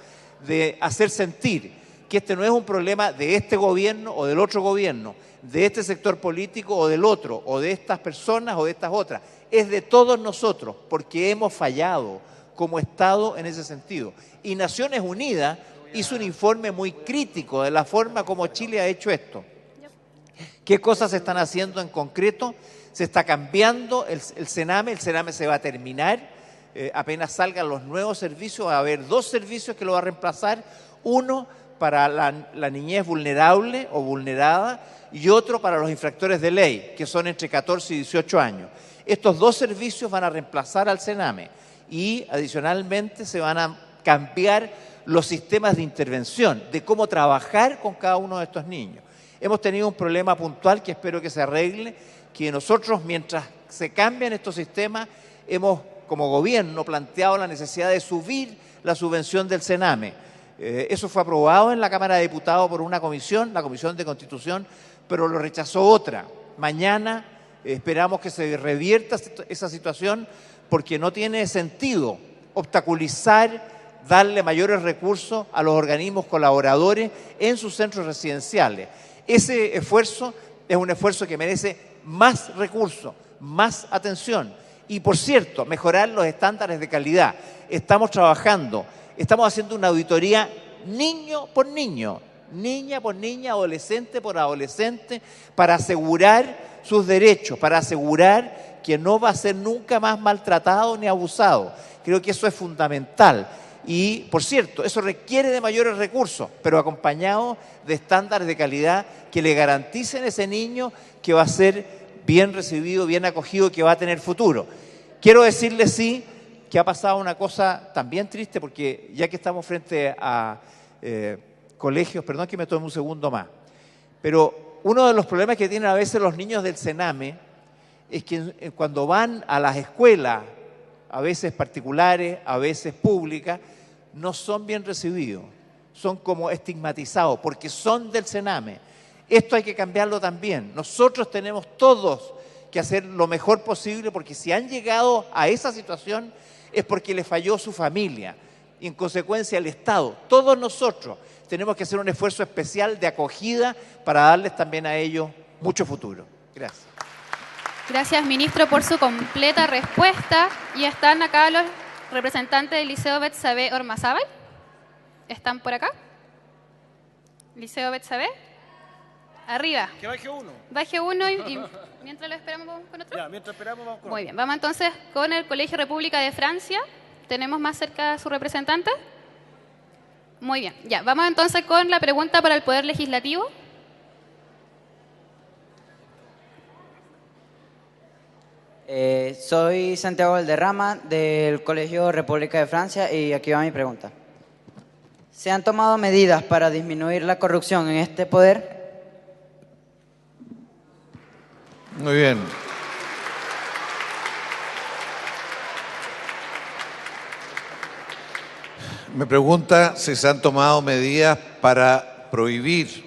de hacer sentir que este no es un problema de este gobierno o del otro gobierno, de este sector político o del otro, o de estas personas o de estas otras. Es de todos nosotros, porque hemos fallado como Estado en ese sentido. Y Naciones Unidas hizo un informe muy crítico de la forma como Chile ha hecho esto. ¿Qué cosas se están haciendo en concreto? Se está cambiando el Sename se va a terminar, apenas salgan los nuevos servicios, va a haber 2 servicios que lo va a reemplazar, uno para la niñez vulnerable o vulnerada y otro para los infractores de ley, que son entre 14 y 18 años. Estos 2 servicios van a reemplazar al Sename y adicionalmente se van a cambiar los sistemas de intervención, de cómo trabajar con cada uno de estos niños. Hemos tenido un problema puntual que espero que se arregle, que nosotros, mientras se cambian estos sistemas, hemos como gobierno planteado la necesidad de subir la subvención del Sename. Eso fue aprobado en la Cámara de Diputados por una comisión, la Comisión de Constitución, pero lo rechazó otra. Mañana esperamos que se revierta esa situación, porque no tiene sentido obstaculizar, darle mayores recursos a los organismos colaboradores en sus centros residenciales. Ese esfuerzo es un esfuerzo que merece más recursos, más atención y, por cierto, mejorar los estándares de calidad. Estamos trabajando, estamos haciendo una auditoría niño por niño, niña por niña, adolescente por adolescente, para asegurar sus derechos, para asegurar que no va a ser nunca más maltratado ni abusado. Creo que eso es fundamental. Y, por cierto, eso requiere de mayores recursos, pero acompañado de estándares de calidad que le garanticen a ese niño que va a ser bien recibido, bien acogido, que va a tener futuro. Quiero decirle, sí, que ha pasado una cosa también triste, porque ya que estamos frente a colegios, perdón que me tome un segundo más, pero uno de los problemas que tienen a veces los niños del Sename es que cuando van a las escuelas, a veces particulares, a veces públicas, no son bien recibidos, son como estigmatizados porque son del Sename. Esto hay que cambiarlo también. Nosotros tenemos todos que hacer lo mejor posible, porque si han llegado a esa situación es porque le falló su familia y en consecuencia el Estado. Todos nosotros tenemos que hacer un esfuerzo especial de acogida para darles también a ellos mucho futuro. Gracias. Gracias, ministro, por su completa respuesta. Y están acá los representantes del Liceo Betsabé Ormazábal. ¿Están por acá? Liceo Betsabé. Arriba. Que baje uno. Baje uno y mientras lo esperamos vamos con otro. Ya, mientras esperamos vamos con Muy bien, vamos entonces con el Colegio República de Francia. ¿Tenemos más cerca a su representante? Muy bien, ya. Vamos entonces con la pregunta para el Poder Legislativo. Soy Santiago Valderrama del Colegio República de Francia y aquí va mi pregunta. ¿Se han tomado medidas para disminuir la corrupción en este poder? Muy bien. Me pregunta si se han tomado medidas para prohibir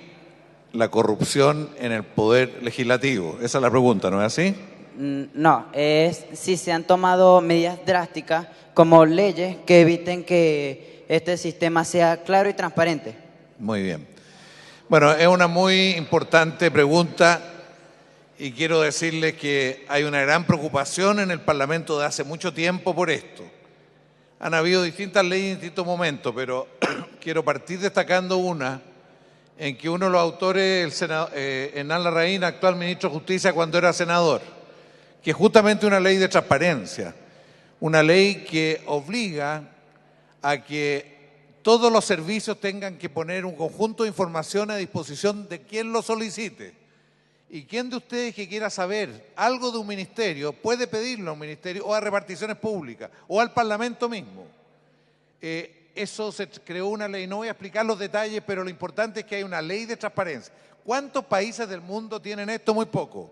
la corrupción en el Poder Legislativo. Esa es la pregunta, ¿no es así? No, es si se han tomado medidas drásticas como leyes que eviten que este sistema sea claro y transparente. Muy bien. Bueno, es una muy importante pregunta y quiero decirles que hay una gran preocupación en el Parlamento de hace mucho tiempo por esto. Han habido distintas leyes en distintos momentos, pero quiero partir destacando una en que uno de los autores, el senador, Hernán Larraín, actual ministro de Justicia cuando era senador, que es justamente una ley de transparencia, una ley que obliga a que todos los servicios tengan que poner un conjunto de información a disposición de quien lo solicite. Y quien de ustedes que quiera saber algo de un ministerio puede pedirlo a un ministerio o a reparticiones públicas o al Parlamento mismo. Eso se creó una ley, no voy a explicar los detalles, pero lo importante es que hay una ley de transparencia. ¿Cuántos países del mundo tienen esto? Muy poco.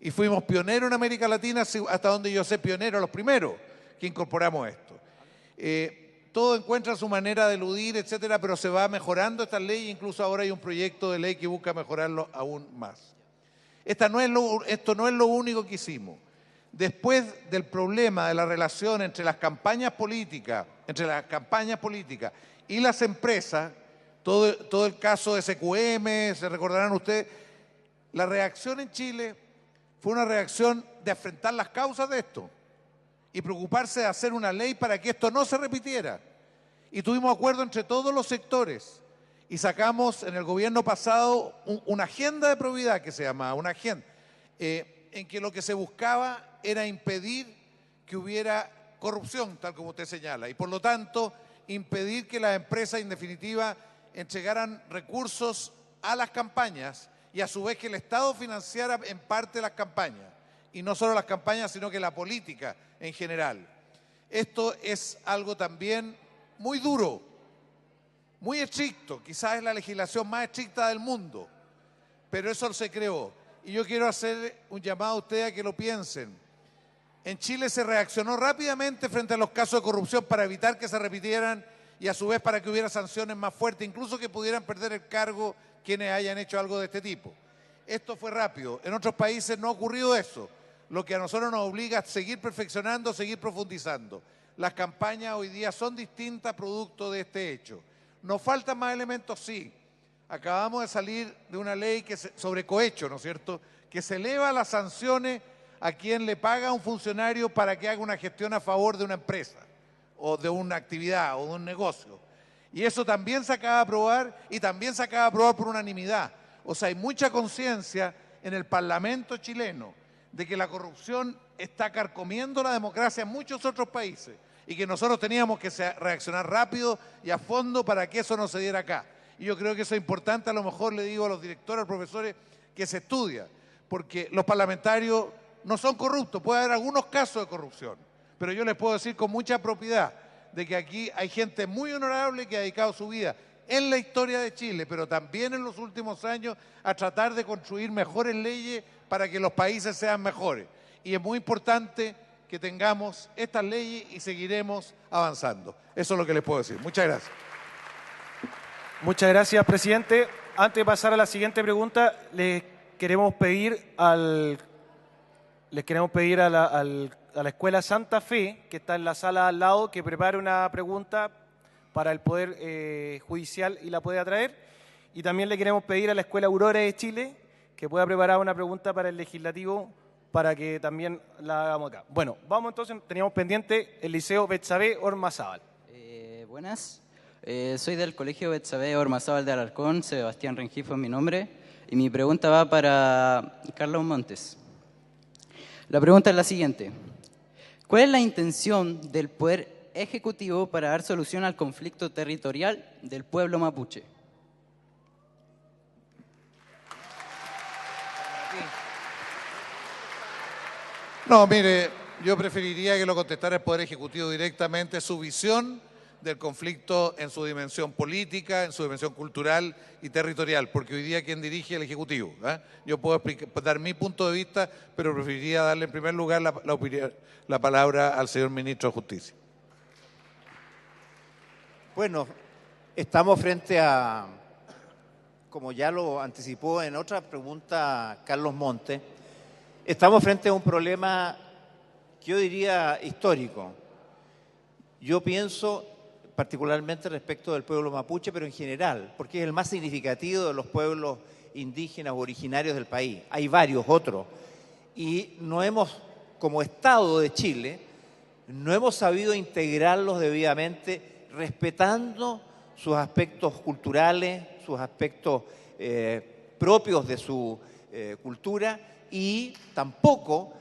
Y fuimos pioneros en América Latina, hasta donde yo sé, pioneros, los primeros que incorporamos esto. Todo encuentra su manera de eludir, etcétera, pero se va mejorando esta ley, incluso ahora hay un proyecto de ley que busca mejorarlo aún más. Esto no es lo único que hicimos. Después del problema de la relación entre las campañas políticas y las empresas, todo el caso de SQM, se recordarán ustedes, la reacción en Chile fue una reacción de enfrentar las causas de esto y preocuparse de hacer una ley para que esto no se repitiera. Y tuvimos acuerdo entre todos los sectores y sacamos en el gobierno pasado una agenda de probidad que se llamaba, una agenda, en que lo que se buscaba era impedir que hubiera corrupción, tal como usted señala, y por lo tanto impedir que las empresas en definitiva entregaran recursos a las campañas y a su vez que el Estado financiara en parte las campañas, y no solo las campañas, sino que la política en general. Esto es algo también muy duro, muy estricto, quizás es la legislación más estricta del mundo, pero eso se creó. Y yo quiero hacer un llamado a ustedes a que lo piensen. En Chile se reaccionó rápidamente frente a los casos de corrupción para evitar que se repitieran y a su vez para que hubiera sanciones más fuertes, incluso que pudieran perder el cargo quienes hayan hecho algo de este tipo. Esto fue rápido. En otros países no ha ocurrido eso, lo que a nosotros nos obliga a seguir perfeccionando, seguir profundizando. Las campañas hoy día son distintas producto de este hecho. ¿Nos faltan más elementos? Sí. Acabamos de salir de una ley sobre cohecho, ¿no es cierto?, que se eleva las sanciones a quien le paga a un funcionario para que haga una gestión a favor de una empresa o de una actividad o de un negocio. Y eso también se acaba de aprobar y también se acaba de aprobar por unanimidad. O sea, hay mucha conciencia en el Parlamento chileno de que la corrupción está carcomiendo la democracia en muchos otros países y que nosotros teníamos que reaccionar rápido y a fondo para que eso no se diera acá. Y yo creo que eso es importante, a lo mejor le digo a los directores, a los profesores, que se estudia, porque los parlamentarios no son corruptos, puede haber algunos casos de corrupción, pero yo les puedo decir con mucha propiedad de que aquí hay gente muy honorable que ha dedicado su vida en la historia de Chile, pero también en los últimos años a tratar de construir mejores leyes para que los países sean mejores. Y es muy importante que tengamos estas leyes y seguiremos avanzando. Eso es lo que les puedo decir. Muchas gracias. Muchas gracias, presidente. Antes de pasar a la siguiente pregunta, le queremos pedir al les queremos pedir a la Escuela Santa Fe, que está en la sala al lado, que prepare una pregunta para el Poder Judicial y la pueda traer. Y también le queremos pedir a la Escuela Aurora de Chile que pueda preparar una pregunta para el Legislativo para que también la hagamos acá. Bueno, vamos entonces, teníamos pendiente el Liceo Betsabé Ormazábal. Buenas, soy del Colegio Betsabé Ormazábal de Alarcón, Sebastián Rengifo es mi nombre, y mi pregunta va para Carlos Montes. La pregunta es la siguiente: ¿cuál es la intención del Poder Ejecutivo para dar solución al conflicto territorial del pueblo mapuche? No, mire, yo preferiría que lo contestara el Poder Ejecutivo directamente, su visión del conflicto en su dimensión política, en su dimensión cultural y territorial, porque hoy día quien dirige el Ejecutivo. Yo puedo dar mi punto de vista, pero preferiría darle en primer lugar la palabra al señor Ministro de Justicia. Bueno, estamos frente a, como ya lo anticipó en otra pregunta Carlos Montes, estamos frente a un problema que yo diría histórico. Yo pienso particularmente respecto del pueblo mapuche, pero en general, porque es el más significativo de los pueblos indígenas originarios del país. Hay varios otros. Y no hemos, como Estado de Chile, no hemos sabido integrarlos debidamente, respetando sus aspectos culturales, sus aspectos propios de su cultura, y tampoco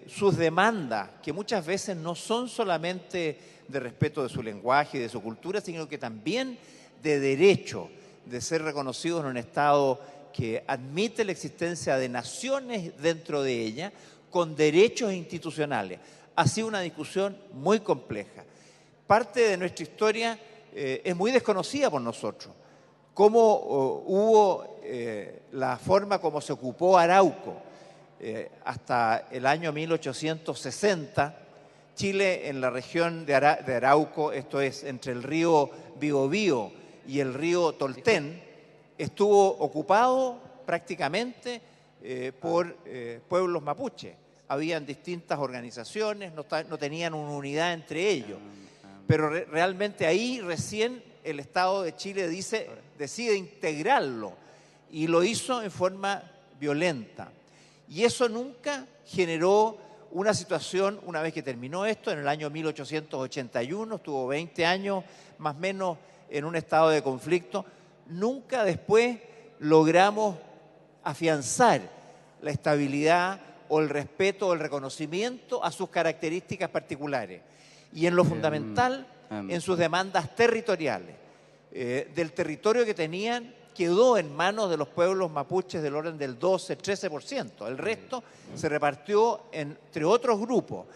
sus demandas, que muchas veces no son solamente de respeto de su lenguaje y de su cultura, sino que también de derecho de ser reconocidos en un Estado que admite la existencia de naciones dentro de ella con derechos institucionales. Ha sido una discusión muy compleja. Parte de nuestra historia es muy desconocida por nosotros. Cómo hubo la forma como se ocupó Arauco hasta el año 1860, Chile en la región de Arauco, esto es entre el río Biobío y el río Tolten, estuvo ocupado prácticamente por pueblos mapuche. Habían distintas organizaciones, no tenían una unidad entre ellos, pero realmente ahí recién el Estado de Chile decide integrarlo, y lo hizo en forma violenta. Y eso nunca generó una situación, una vez que terminó esto, en el año 1881, estuvo 20 años más o menos en un estado de conflicto, nunca después logramos afianzar la estabilidad o el respeto o el reconocimiento a sus características particulares. Y en lo fundamental, en sus demandas territoriales. Del territorio que tenían quedó en manos de los pueblos mapuches del orden del 12-13%. El resto se repartió entre otros grupos.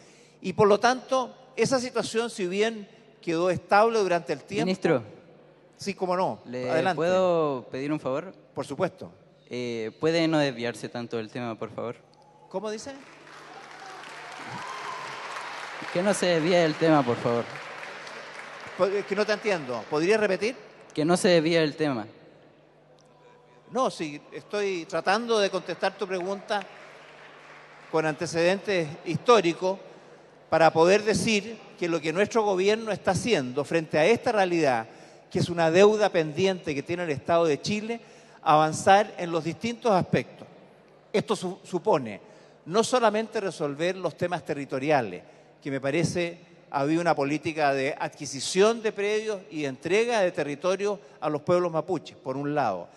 Y por lo tanto, esa situación, si bien quedó estable durante el tiempo... Ministro. Sí, cómo no. ¿Le Adelante. puedo pedir un favor? Por supuesto. ¿Puede no desviarse tanto del tema, por favor? ¿Cómo dice? Que no se desvíe del tema, por favor. Es que no te entiendo. ¿Podrías repetir? Que no se desvíe del tema. No, sí, estoy tratando de contestar tu pregunta con antecedentes históricos para poder decir que lo que nuestro gobierno está haciendo frente a esta realidad, que es una deuda pendiente que tiene el Estado de Chile, avanzar en los distintos aspectos. Esto supone no solamente resolver los temas territoriales, que me parece había una política de adquisición de predios y de entrega de territorio a los pueblos mapuches, por un lado.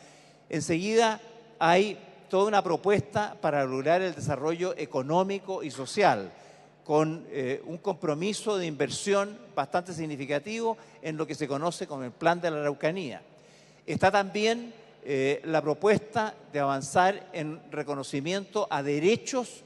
Enseguida hay toda una propuesta para lograr el desarrollo económico y social, con un compromiso de inversión bastante significativo en lo que se conoce como el Plan de la Araucanía. Está también la propuesta de avanzar en reconocimiento a derechos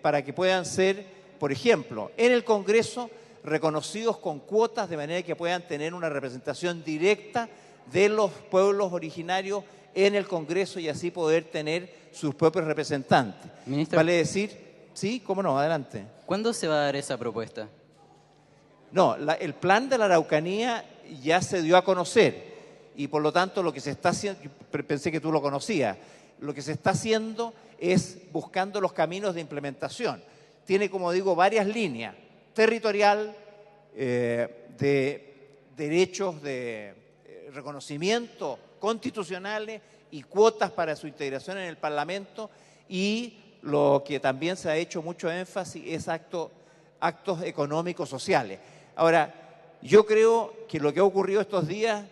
para que puedan ser, por ejemplo, en el Congreso, reconocidos con cuotas de manera que puedan tener una representación directa de los pueblos originarios en el Congreso y así poder tener sus propios representantes. Ministro. Vale decir, sí, cómo no, adelante. ¿Cuándo se va a dar esa propuesta? No, el plan de la Araucanía ya se dio a conocer y por lo tanto lo que se está haciendo, pensé que tú lo conocías, lo que se está haciendo es buscando los caminos de implementación. Tiene, como digo, varias líneas: territorial, de derechos de reconocimiento constitucionales y cuotas para su integración en el Parlamento, y lo que también se ha hecho mucho énfasis es actos económicos sociales. Ahora, yo creo que lo que ha ocurrido estos días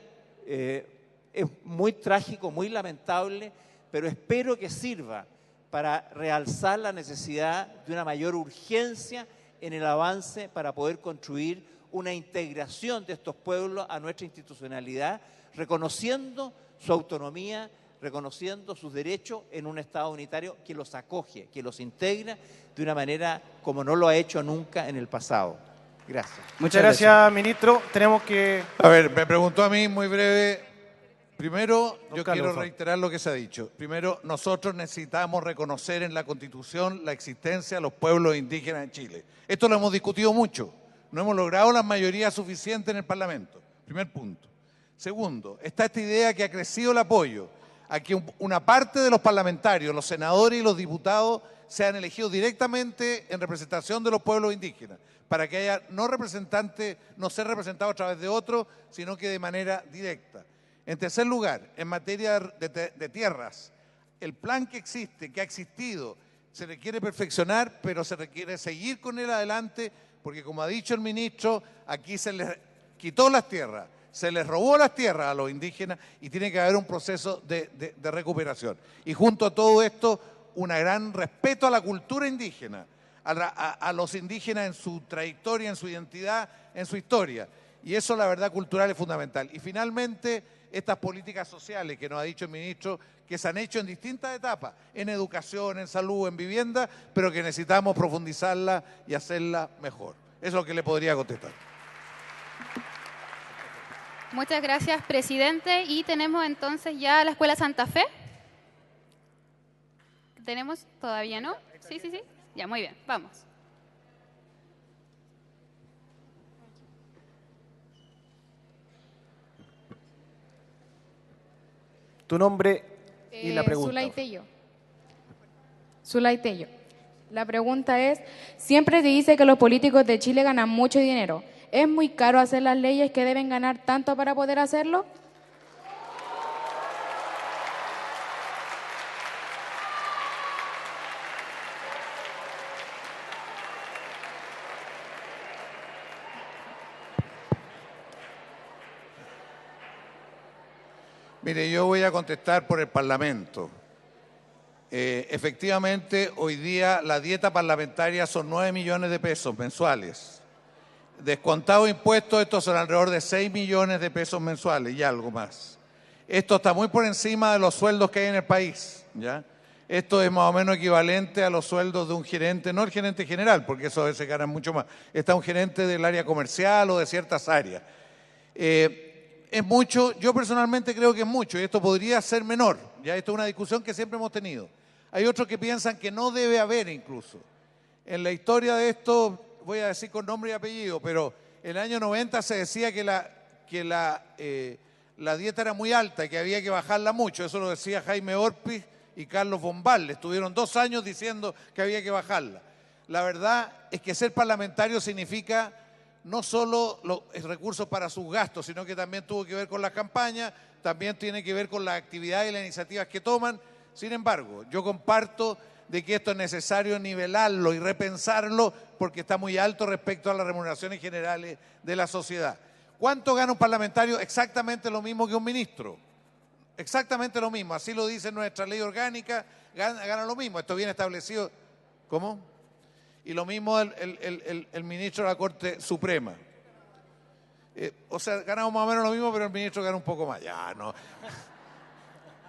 es muy trágico, muy lamentable, pero espero que sirva para realzar la necesidad de una mayor urgencia en el avance para poder construir una integración de estos pueblos a nuestra institucionalidad, reconociendo su autonomía, reconociendo sus derechos en un Estado unitario que los acoge, que los integra de una manera como no lo ha hecho nunca en el pasado. Gracias. Muchas gracias, ministro. Tenemos que... A ver, me preguntó a mí muy breve. Primero, yo Carlos, quiero reiterar lo que se ha dicho. Primero, nosotros necesitamos reconocer en la Constitución la existencia de los pueblos indígenas en Chile. Esto lo hemos discutido mucho. No hemos logrado la mayoría suficiente en el Parlamento. Primer punto. Segundo, está esta idea que ha crecido el apoyo a que una parte de los parlamentarios, los senadores y los diputados, sean elegidos directamente en representación de los pueblos indígenas, para que haya no ser representados a través de otros, sino que de manera directa. En tercer lugar, en materia de tierras, el plan que existe, que ha existido, se requiere perfeccionar, pero se requiere seguir con él adelante, porque como ha dicho el ministro, aquí se les quitó las tierras, se les robó las tierras a los indígenas y tiene que haber un proceso de recuperación. Y junto a todo esto, un gran respeto a la cultura indígena, a los indígenas en su trayectoria, en su identidad, en su historia. Y eso, la verdad, cultural es fundamental. Y finalmente, estas políticas sociales que nos ha dicho el ministro, que se han hecho en distintas etapas, en educación, en salud, en vivienda, pero que necesitamos profundizarlas y hacerlas mejor. Eso es lo que le podría contestar. Muchas gracias, presidente. Y tenemos entonces ya la Escuela Santa Fe. ¿Tenemos? ¿Todavía no? Sí. Ya, muy bien. Vamos. Tu nombre y la pregunta. Zulay Tello. La pregunta es, siempre se dice que los políticos de Chile ganan mucho dinero. ¿Es muy caro hacer las leyes que deben ganar tanto para poder hacerlo? Mire, yo voy a contestar por el Parlamento. Efectivamente, hoy día la dieta parlamentaria son 9 millones de pesos mensuales. Descontado impuestos, estos son alrededor de 6 millones de pesos mensuales y algo más. Esto está muy por encima de los sueldos que hay en el país, ¿ya? Esto es más o menos equivalente a los sueldos de un gerente, no el gerente general, porque eso a veces ganan mucho más. Está un gerente del área comercial o de ciertas áreas. Es mucho, yo personalmente creo que es mucho y esto podría ser menor, ya esto es una discusión que siempre hemos tenido. Hay otros que piensan que no debe haber incluso. En la historia de esto, voy a decir con nombre y apellido, pero en el año 90 se decía que la dieta era muy alta y que había que bajarla mucho, eso lo decía Jaime Orpiz y Carlos Bombal, estuvieron 2 años diciendo que había que bajarla. La verdad es que ser parlamentario significa no solo los recursos para sus gastos, sino que también tuvo que ver con las campañas, también tiene que ver con las actividades y las iniciativas que toman. Sin embargo, yo comparto de que esto es necesario nivelarlo y repensarlo porque está muy alto respecto a las remuneraciones generales de la sociedad. ¿Cuánto gana un parlamentario? Exactamente lo mismo que un ministro. Exactamente lo mismo, así lo dice nuestra ley orgánica, gana lo mismo, esto viene establecido. ¿Cómo? Y lo mismo el ministro de la Corte Suprema. O sea, ganamos más o menos lo mismo, pero el ministro gana un poco más. Ya, no.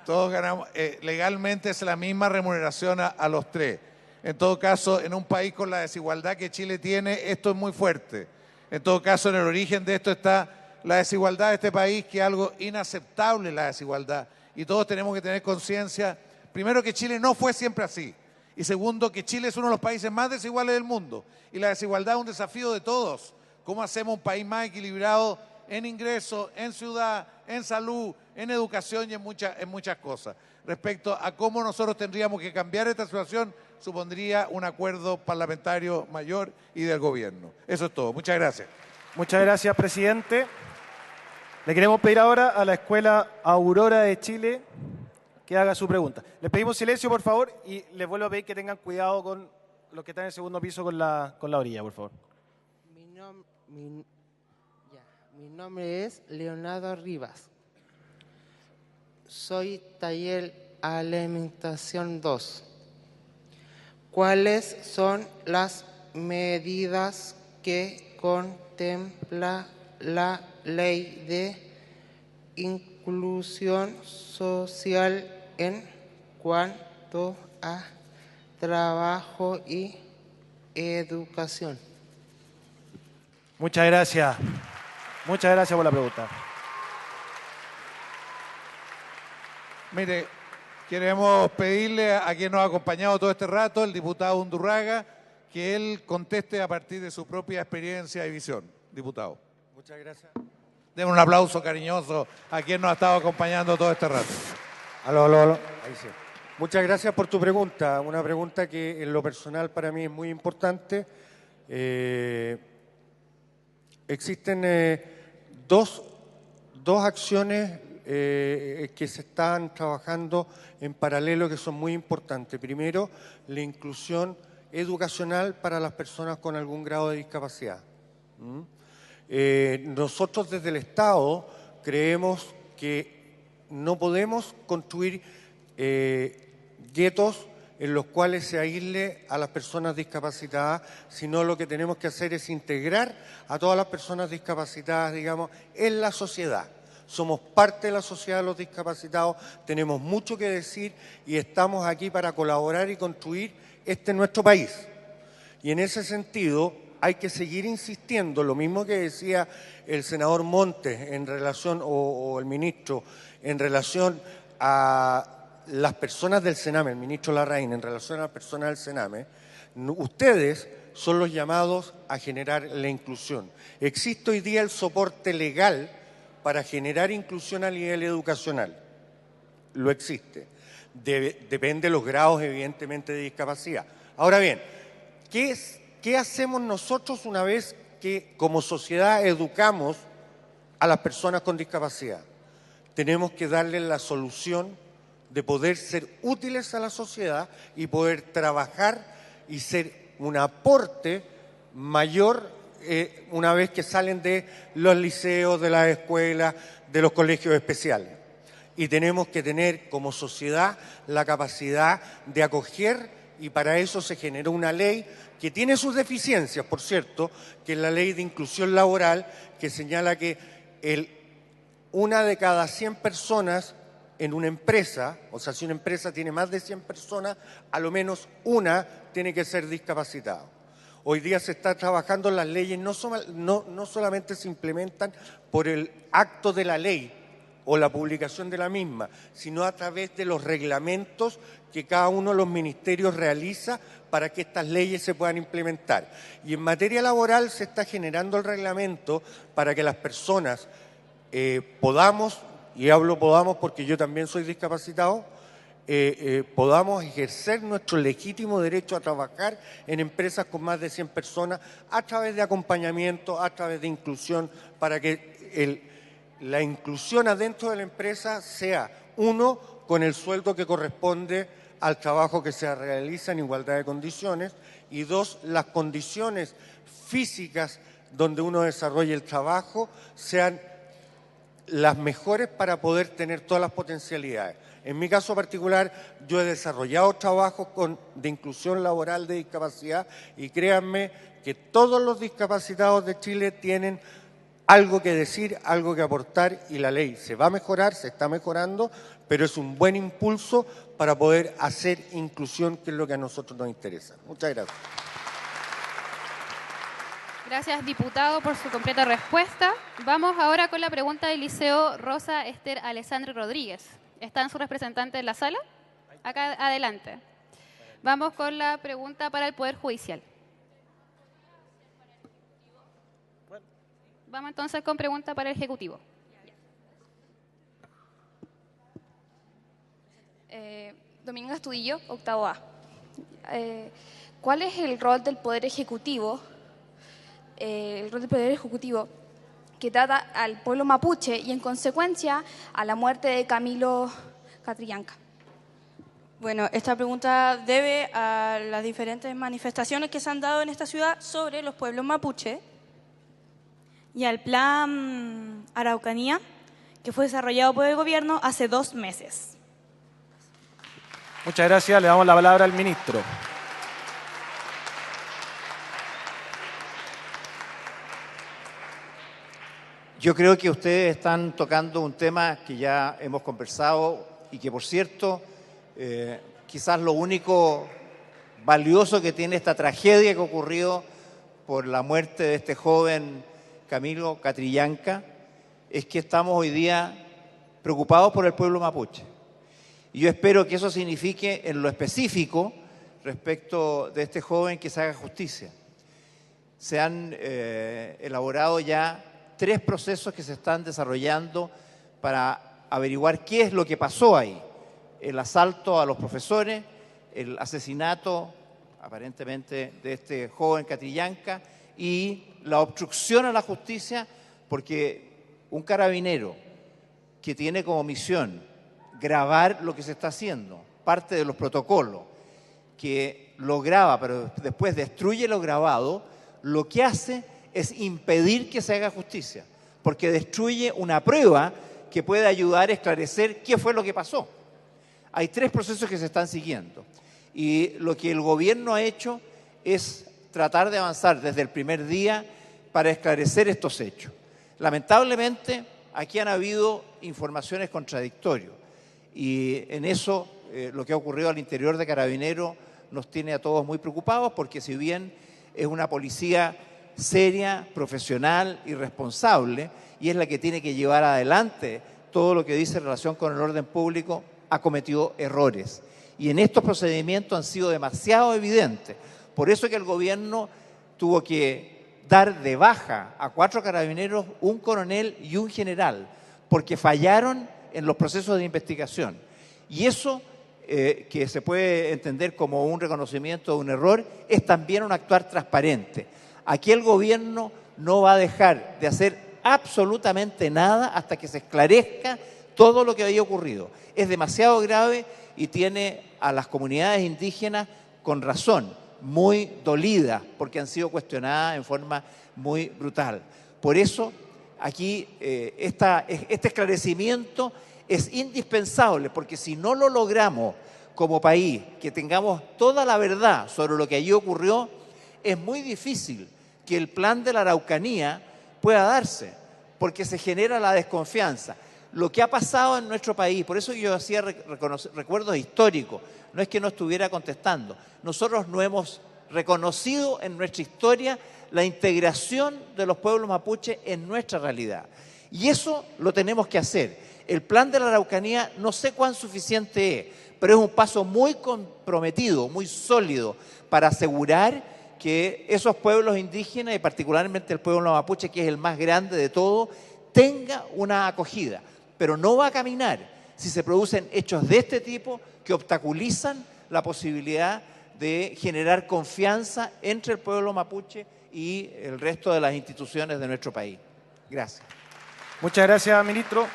Todos ganamos. Legalmente es la misma remuneración a los tres. En todo caso, en un país con la desigualdad que Chile tiene, esto es muy fuerte. En todo caso, en el origen de esto está la desigualdad de este país, que es algo inaceptable, la desigualdad. Y todos tenemos que tener conciencia, primero, que Chile no fue siempre así. Y segundo, que Chile es uno de los países más desiguales del mundo. Y la desigualdad es un desafío de todos. ¿Cómo hacemos un país más equilibrado en ingresos, en ciudad, en salud, en educación y en muchas cosas? respecto a cómo nosotros tendríamos que cambiar esta situación, supondría un acuerdo parlamentario mayor y del gobierno. Eso es todo. Muchas gracias. Muchas gracias, presidente. Le queremos pedir ahora a la Escuela Aurora de Chile que haga su pregunta. Les pedimos silencio, por favor, y les vuelvo a pedir que tengan cuidado con los que están en el segundo piso con la orilla, por favor. Mi nombre es Leonardo Rivas. Soy taller Alimentación 2. ¿Cuáles son las medidas que contempla la Ley de Inclusión Social en cuanto a trabajo y educación? Muchas gracias. Muchas gracias por la pregunta. Mire, queremos pedirle a quien nos ha acompañado todo este rato, el diputado Undurraga, que él conteste a partir de su propia experiencia y visión. Diputado. Muchas gracias. Demos un aplauso cariñoso a quien nos ha estado acompañando todo este rato. Aló, aló, aló. Ahí sí. Muchas gracias por tu pregunta. Una pregunta que en lo personal para mí es muy importante. Existen dos acciones que se están trabajando en paralelo que son muy importantes. Primero, la inclusión educacional para las personas con algún grado de discapacidad. Nosotros desde el Estado creemos que no podemos construir guetos en los cuales se aísle a las personas discapacitadas, sino lo que tenemos que hacer es integrar a todas las personas discapacitadas, digamos, en la sociedad. Somos parte de la sociedad de los discapacitados, tenemos mucho que decir y estamos aquí para colaborar y construir nuestro país. Y en ese sentido hay que seguir insistiendo, lo mismo que decía el senador Montes en relación, o el ministro, en relación a las personas del Sename, el ministro Larraín, en relación a las personas del Sename, ustedes son los llamados a generar la inclusión. Existe hoy día el soporte legal para generar inclusión a nivel educacional. Lo existe. Depende de los grados, evidentemente, de discapacidad. Ahora bien, ¿qué hacemos nosotros una vez que como sociedad educamos a las personas con discapacidad? Tenemos que darles la solución de poder ser útiles a la sociedad y poder trabajar y ser un aporte mayor una vez que salen de los liceos, de las escuelas, de los colegios especiales. Y tenemos que tener como sociedad la capacidad de acoger, y para eso se generó una ley que tiene sus deficiencias, por cierto, que es la Ley de Inclusión Laboral, que señala que una de cada 100 personas en una empresa, o sea, si una empresa tiene más de 100 personas, a lo menos una tiene que ser discapacitada. Hoy día se está trabajando, las leyes no solamente se implementan por el acto de la ley o la publicación de la misma, sino a través de los reglamentos que cada uno de los ministerios realiza para que estas leyes se puedan implementar. Y en materia laboral se está generando el reglamento para que las personas podamos, y hablo podamos porque yo también soy discapacitado, podamos ejercer nuestro legítimo derecho a trabajar en empresas con más de 100 personas a través de acompañamiento, a través de inclusión, para que la inclusión adentro de la empresa sea, uno, con el sueldo que corresponde al trabajo que se realiza en igualdad de condiciones, y dos, las condiciones físicas donde uno desarrolla el trabajo sean las mejores para poder tener todas las potencialidades. En mi caso particular, yo he desarrollado trabajos de inclusión laboral de discapacidad y créanme que todos los discapacitados de Chile tienen algo que decir, algo que aportar, y la ley se va a mejorar, se está mejorando, pero es un buen impulso para poder hacer inclusión, que es lo que a nosotros nos interesa. Muchas gracias. Gracias, diputado, por su completa respuesta. Vamos ahora con la pregunta del Liceo Rosa Esther Alessandri Rodríguez. ¿Están sus representantes en la sala? Acá adelante. Vamos con la pregunta para el Poder Judicial. Vamos entonces con pregunta para el Ejecutivo. Dominga Estudillo, octavo A. ¿Cuál es el rol del Poder Ejecutivo? El rol del Poder Ejecutivo que trata al pueblo mapuche y, en consecuencia, a la muerte de Camilo Catrillanca. Bueno, esta pregunta debe a las diferentes manifestaciones que se han dado en esta ciudad sobre los pueblos mapuche y al plan Araucanía, que fue desarrollado por el gobierno hace 2 meses. Muchas gracias. Le damos la palabra al ministro. Yo creo que ustedes están tocando un tema que ya hemos conversado y que, por cierto, quizás lo único valioso que tiene esta tragedia que ocurrió por la muerte de este joven Camilo Catrillanca es que estamos hoy día preocupados por el pueblo mapuche. Y yo espero que eso signifique en lo específico respecto de este joven que se haga justicia. Se han elaborado ya 3 procesos que se están desarrollando para averiguar qué es lo que pasó ahí. El asalto a los profesores, el asesinato aparentemente de este joven Catrillanca y la obstrucción a la justicia, porque un carabinero que tiene como misión grabar lo que se está haciendo, parte de los protocolos, que lo graba pero después destruye lo grabado, lo que hace es impedir que se haga justicia, porque destruye una prueba que puede ayudar a esclarecer qué fue lo que pasó. Hay 3 procesos que se están siguiendo y lo que el gobierno ha hecho es tratar de avanzar desde el primer día para esclarecer estos hechos. Lamentablemente, aquí han habido informaciones contradictorias y en eso lo que ha ocurrido al interior de Carabineros nos tiene a todos muy preocupados, porque si bien es una policía seria, profesional y responsable, y es la que tiene que llevar adelante todo lo que dice en relación con el orden público, ha cometido errores. Y en estos procedimientos han sido demasiado evidentes. Por eso es que el gobierno tuvo que dar de baja a 4 carabineros, un coronel y un general, porque fallaron en los procesos de investigación. Y eso, que se puede entender como un reconocimiento de un error, es también un actuar transparente. Aquí el gobierno no va a dejar de hacer absolutamente nada hasta que se esclarezca todo lo que había ocurrido. Es demasiado grave y tiene a las comunidades indígenas con razón, muy dolidas, porque han sido cuestionadas en forma muy brutal. Por eso, aquí este esclarecimiento es indispensable, porque si no lo logramos como país, que tengamos toda la verdad sobre lo que allí ocurrió, es muy difícil que el plan de la Araucanía pueda darse, porque se genera la desconfianza. Lo que ha pasado en nuestro país, por eso yo hacía recuerdos históricos, no es que no estuviera contestando. Nosotros no hemos reconocido en nuestra historia la integración de los pueblos mapuches en nuestra realidad. Y eso lo tenemos que hacer. El plan de la Araucanía no sé cuán suficiente es, pero es un paso muy comprometido, muy sólido, para asegurar que esos pueblos indígenas, y particularmente el pueblo mapuche, que es el más grande de todos, tenga una acogida. Pero no va a caminar si se producen hechos de este tipo que obstaculizan la posibilidad de generar confianza entre el pueblo mapuche y el resto de las instituciones de nuestro país. Gracias. Muchas gracias, ministro.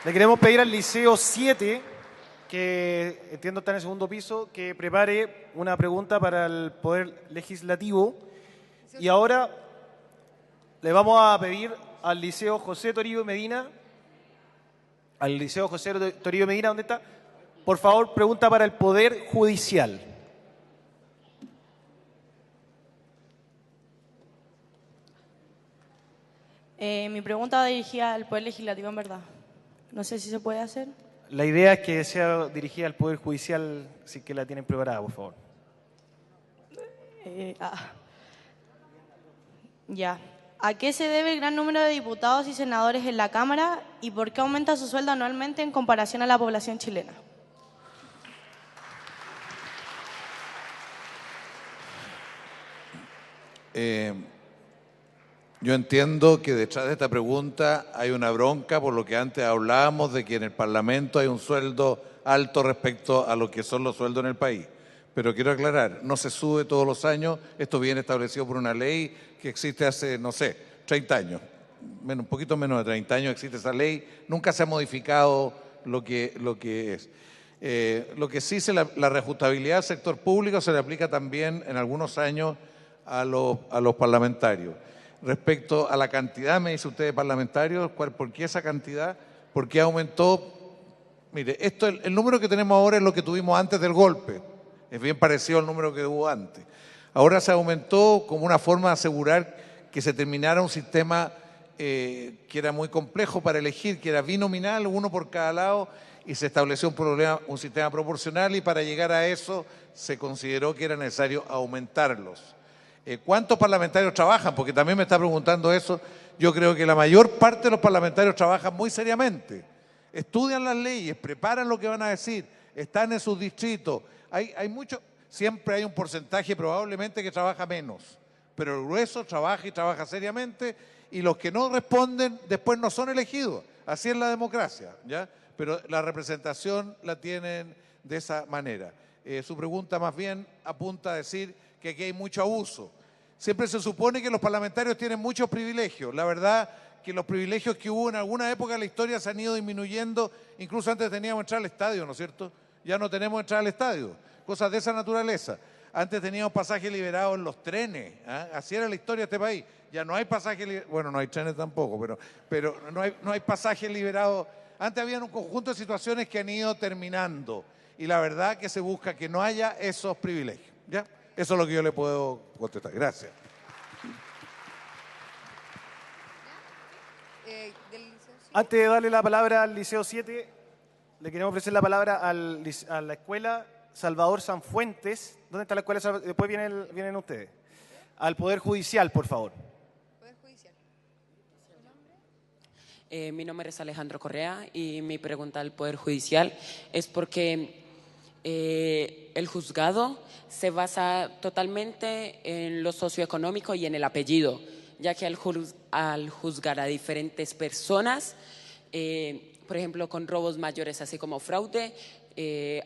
Le queremos pedir al Liceo 7, que entiendo está en el segundo piso, que prepare una pregunta para el Poder Legislativo. Y ahora le vamos a pedir al Liceo José Toribio Medina, ¿dónde está? Por favor, pregunta para el Poder Judicial. Mi pregunta va dirigida al Poder Legislativo, en verdad. No sé si se puede hacer. La idea es que sea dirigida al Poder Judicial, si que la tienen preparada, por favor. Ya. ¿A qué se debe el gran número de diputados y senadores en la Cámara y por qué aumenta su sueldo anualmente en comparación a la población chilena? Yo entiendo que detrás de esta pregunta hay una bronca por lo que antes hablábamos de que en el Parlamento hay un sueldo alto respecto a lo que son los sueldos en el país. Pero quiero aclarar, no se sube todos los años, esto viene establecido por una ley que existe hace, no sé, 30 años, un poquito menos de 30 años existe esa ley, nunca se ha modificado lo que es. Lo que sí, la reajustabilidad al sector público se le aplica también en algunos años a los parlamentarios. Respecto a la cantidad, me dice usted de parlamentarios, ¿por qué esa cantidad? ¿Por qué aumentó? Mire, el número que tenemos ahora es lo que tuvimos antes del golpe. Es bien parecido al número que hubo antes. Ahora se aumentó como una forma de asegurar que se terminara un sistema que era muy complejo para elegir, que era binominal, uno por cada lado, y se estableció un sistema proporcional, y para llegar a eso se consideró que era necesario aumentarlos. ¿Cuántos parlamentarios trabajan? Porque también me está preguntando eso. Yo creo que la mayor parte de los parlamentarios trabajan muy seriamente. Estudian las leyes, preparan lo que van a decir, están en sus distritos. Siempre hay un porcentaje probablemente que trabaja menos, pero el grueso trabaja y trabaja seriamente, y los que no responden después no son elegidos. Así es la democracia, ¿ya? Pero la representación la tienen de esa manera. Su pregunta más bien apunta a decir que aquí hay mucho abuso. Siempre se supone que los parlamentarios tienen muchos privilegios. La verdad que los privilegios que hubo en alguna época de la historia se han ido disminuyendo. Incluso antes teníamos entrar al estadio, ¿no es cierto? Ya no tenemos entrar al estadio. Cosas de esa naturaleza. Antes teníamos pasajes liberados en los trenes. ¿Eh? Así era la historia de este país. Ya no hay pasajes liberados. Bueno, no hay trenes tampoco, pero no hay pasajes liberados. Antes había un conjunto de situaciones que han ido terminando. Y la verdad que se busca que no haya esos privilegios. ¿Ya? Eso es lo que yo le puedo contestar. Gracias. Antes de darle la palabra al Liceo 7, le queremos ofrecer la palabra a la Escuela Salvador Sanfuentes. ¿Dónde está la escuela? Después vienen ustedes. Al Poder Judicial, por favor. Mi nombre es Alejandro Correa y mi pregunta al Poder Judicial es porque el juzgado se basa totalmente en lo socioeconómico y en el apellido, ya que al juzgar a diferentes personas, por ejemplo, con robos mayores así como fraude,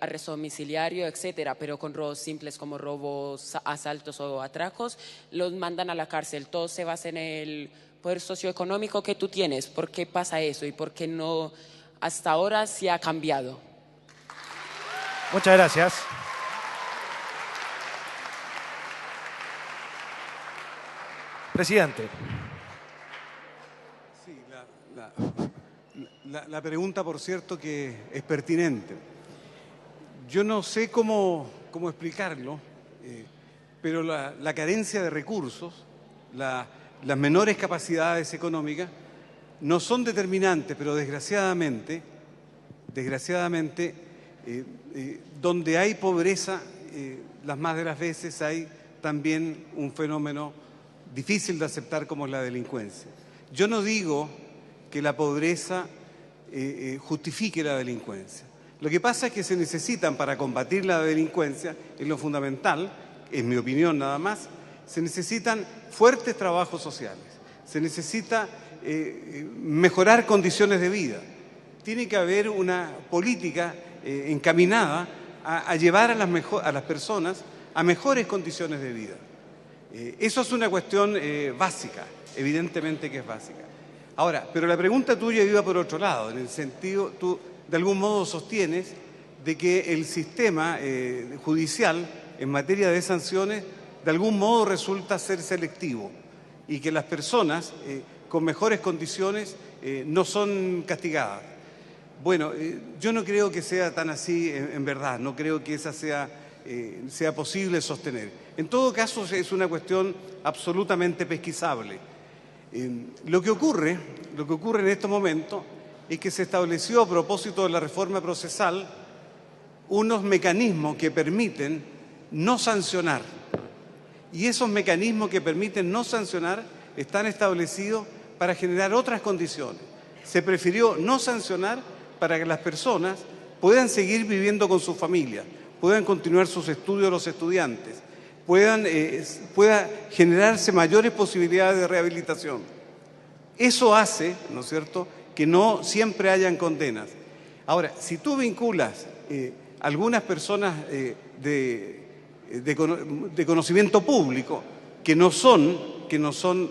arresto domiciliario, etcétera, pero con robos simples como robos, asaltos o atracos, los mandan a la cárcel. Todo se basa en el poder socioeconómico que tú tienes. ¿Por qué pasa eso y por qué no hasta ahora se ha cambiado? Muchas gracias. Presidente. Sí, la pregunta, por cierto, que es pertinente. Yo no sé cómo explicarlo, pero la carencia de recursos, las menores capacidades económicas no son determinantes, pero desgraciadamente, donde hay pobreza, las más de las veces hay también un fenómeno difícil de aceptar como es la delincuencia. Yo no digo que la pobreza justifique la delincuencia. Lo que pasa es que se necesitan, para combatir la delincuencia, es lo fundamental, en mi opinión nada más, se necesitan fuertes trabajos sociales, se necesita mejorar condiciones de vida. Tiene que haber una política encaminada a llevar a las personas a mejores condiciones de vida. Eso es una cuestión básica, evidentemente que es básica. Ahora, pero la pregunta tuya iba por otro lado, en el sentido, tú de algún modo sostienes de que el sistema judicial en materia de sanciones de algún modo resulta ser selectivo y que las personas con mejores condiciones no son castigadas. Bueno, yo no creo que sea tan así en verdad, no creo que esa sea posible sostener. En todo caso, es una cuestión absolutamente pesquisable. Lo que ocurre en estos momentos es que se estableció a propósito de la reforma procesal unos mecanismos que permiten no sancionar. Y esos mecanismos que permiten no sancionar están establecidos para generar otras condiciones. Se prefirió no sancionar para que las personas puedan seguir viviendo con sus familias, puedan continuar sus estudios los estudiantes, pueda generarse mayores posibilidades de rehabilitación. Eso hace, ¿no es cierto?, que no siempre hayan condenas. Ahora, si tú vinculas algunas personas de conocimiento público que no son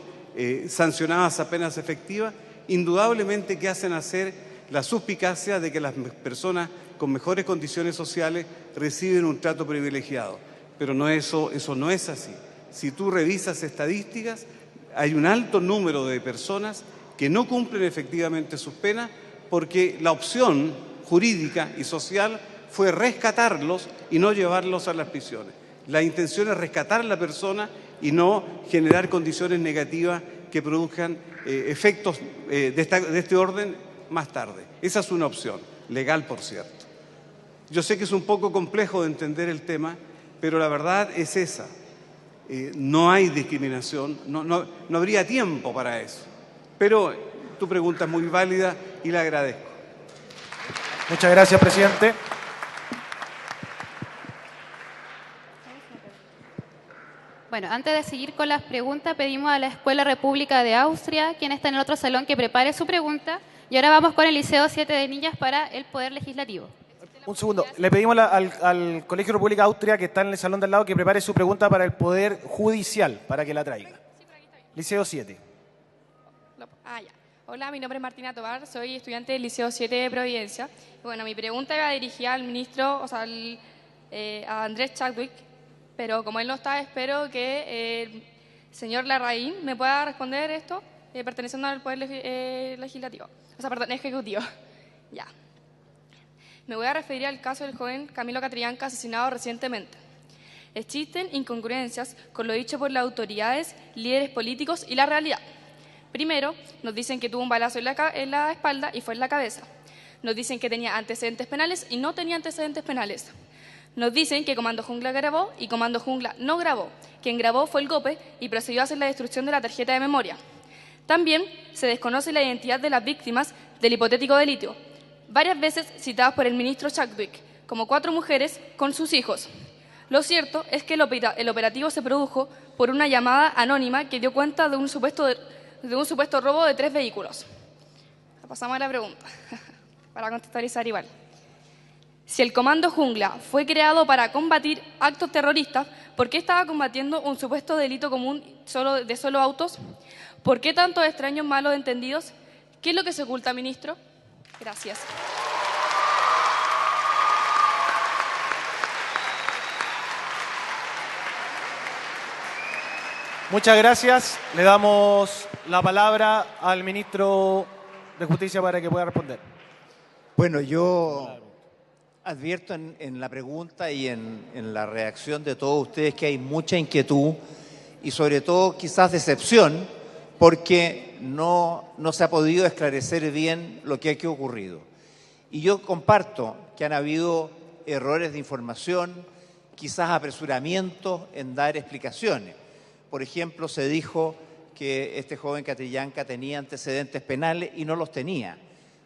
sancionadas a penas efectivas, indudablemente que hacen hacer la suspicacia de que las personas con mejores condiciones sociales reciben un trato privilegiado. Pero eso no es así. Si tú revisas estadísticas, hay un alto número de personas que no cumplen efectivamente sus penas porque la opción jurídica y social fue rescatarlos y no llevarlos a las prisiones. La intención es rescatar a la persona y no generar condiciones negativas que produzcan efectos de este orden más tarde. Esa es una opción, legal por cierto. Yo sé que es un poco complejo de entender el tema, pero la verdad es esa. No hay discriminación, no habría tiempo para eso. Pero tu pregunta es muy válida y la agradezco. Muchas gracias, presidente. Bueno, antes de seguir con las preguntas, pedimos a la Escuela República de Austria, quien está en el otro salón, que prepare su pregunta. Y ahora vamos con el Liceo 7 de Niñas para el Poder Legislativo. Un segundo. Le pedimos al Colegio República de Austria, que está en el salón de al lado, que prepare su pregunta para el Poder Judicial, para que la traiga. Liceo 7. Ya. Hola, mi nombre es Martina Tobar, soy estudiante del Liceo 7 de Providencia. Bueno, mi pregunta iba dirigida al ministro, a Andrés Chadwick, pero como él no está, espero que el señor Larraín me pueda responder esto, perteneciendo al Poder Legislativo. Ejecutivo. Ya. Me voy a referir al caso del joven Camilo Catrillanca, asesinado recientemente. Existen incongruencias con lo dicho por las autoridades, líderes políticos y la realidad. Primero, nos dicen que tuvo un balazo en la espalda y fue en la cabeza. Nos dicen que tenía antecedentes penales y no tenía antecedentes penales. Nos dicen que Comando Jungla grabó y Comando Jungla no grabó. Quien grabó fue el GOPE y procedió a hacer la destrucción de la tarjeta de memoria. También se desconoce la identidad de las víctimas del hipotético delito, varias veces citadas por el ministro Chadwick, como 4 mujeres con sus hijos. Lo cierto es que el operativo se produjo por una llamada anónima que dio cuenta de un supuesto robo de 3 vehículos. Pasamos a la pregunta, para contextualizar igual. Si el Comando Jungla fue creado para combatir actos terroristas, ¿por qué estaba combatiendo un supuesto delito común de solo autos? ¿Por qué tantos extraños malos entendidos? ¿Qué es lo que se oculta, ministro? Gracias. Muchas gracias. Le damos la palabra al ministro de Justicia para que pueda responder. Bueno, yo advierto en la pregunta y en la reacción de todos ustedes que hay mucha inquietud y sobre todo quizás decepción porque no se ha podido esclarecer bien lo que ha ocurrido. Y yo comparto que han habido errores de información, quizás apresuramientos en dar explicaciones. Por ejemplo, se dijo que este joven Catrillanca tenía antecedentes penales y no los tenía.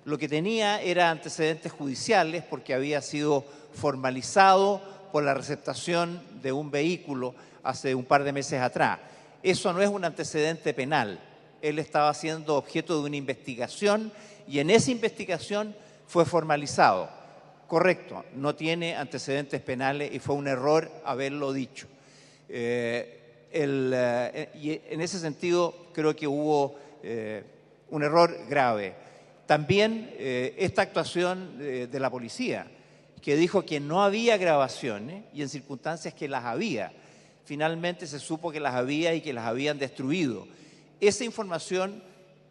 Lo que tenía era antecedentes judiciales porque había sido formalizado por la receptación de un vehículo hace un par de meses atrás. Eso no es un antecedente penal. Él estaba siendo objeto de una investigación y en esa investigación fue formalizado. Correcto, no tiene antecedentes penales y fue un error haberlo dicho. Y en ese sentido creo que hubo un error grave. También esta actuación de la policía, que dijo que no había grabaciones y en circunstancias que las había. Finalmente se supo que las había y que las habían destruido. Esa información,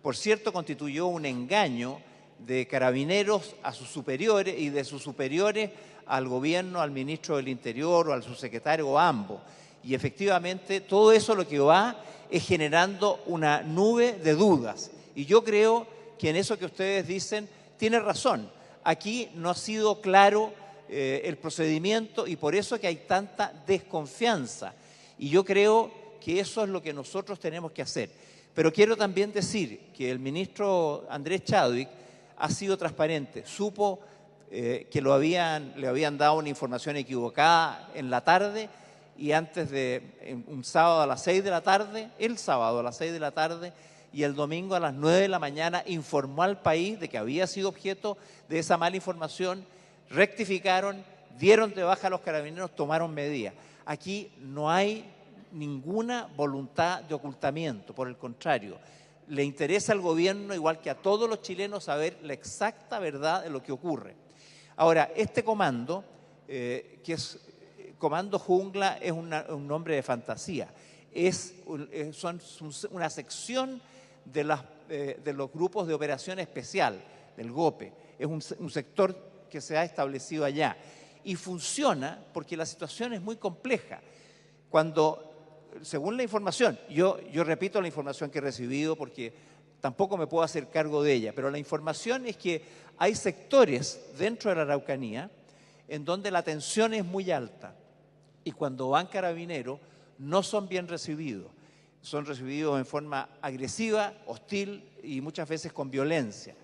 por cierto, constituyó un engaño de Carabineros a sus superiores y de sus superiores al gobierno, al ministro del Interior o al subsecretario o a ambos. Y efectivamente todo eso lo que va es generando una nube de dudas. Y yo creo que en eso que ustedes dicen tiene razón. Aquí no ha sido claro el procedimiento y por eso que hay tanta desconfianza. Y yo creo que eso es lo que nosotros tenemos que hacer. Pero quiero también decir que el ministro Andrés Chadwick ha sido transparente. Supo que le habían dado una información equivocada en la tarde y antes de un sábado a las 6 de la tarde, el sábado a las 6 de la tarde y el domingo a las 9 de la mañana informó al país de que había sido objeto de esa mala información, rectificaron, dieron de baja a los carabineros, tomaron medidas. Aquí no hay ninguna voluntad de ocultamiento, por el contrario, le interesa al gobierno, igual que a todos los chilenos, saber la exacta verdad de lo que ocurre. Ahora, este comando, que es Comando Jungla, es un nombre de fantasía. Son una sección de los grupos de operación especial, del GOPE. Es un sector que se ha establecido allá. Y funciona porque la situación es muy compleja. Según la información, yo repito la información que he recibido porque tampoco me puedo hacer cargo de ella, pero la información es que hay sectores dentro de la Araucanía en donde la tensión es muy alta y cuando van carabineros no son bien recibidos. Son recibidos en forma agresiva, hostil y muchas veces con violencia.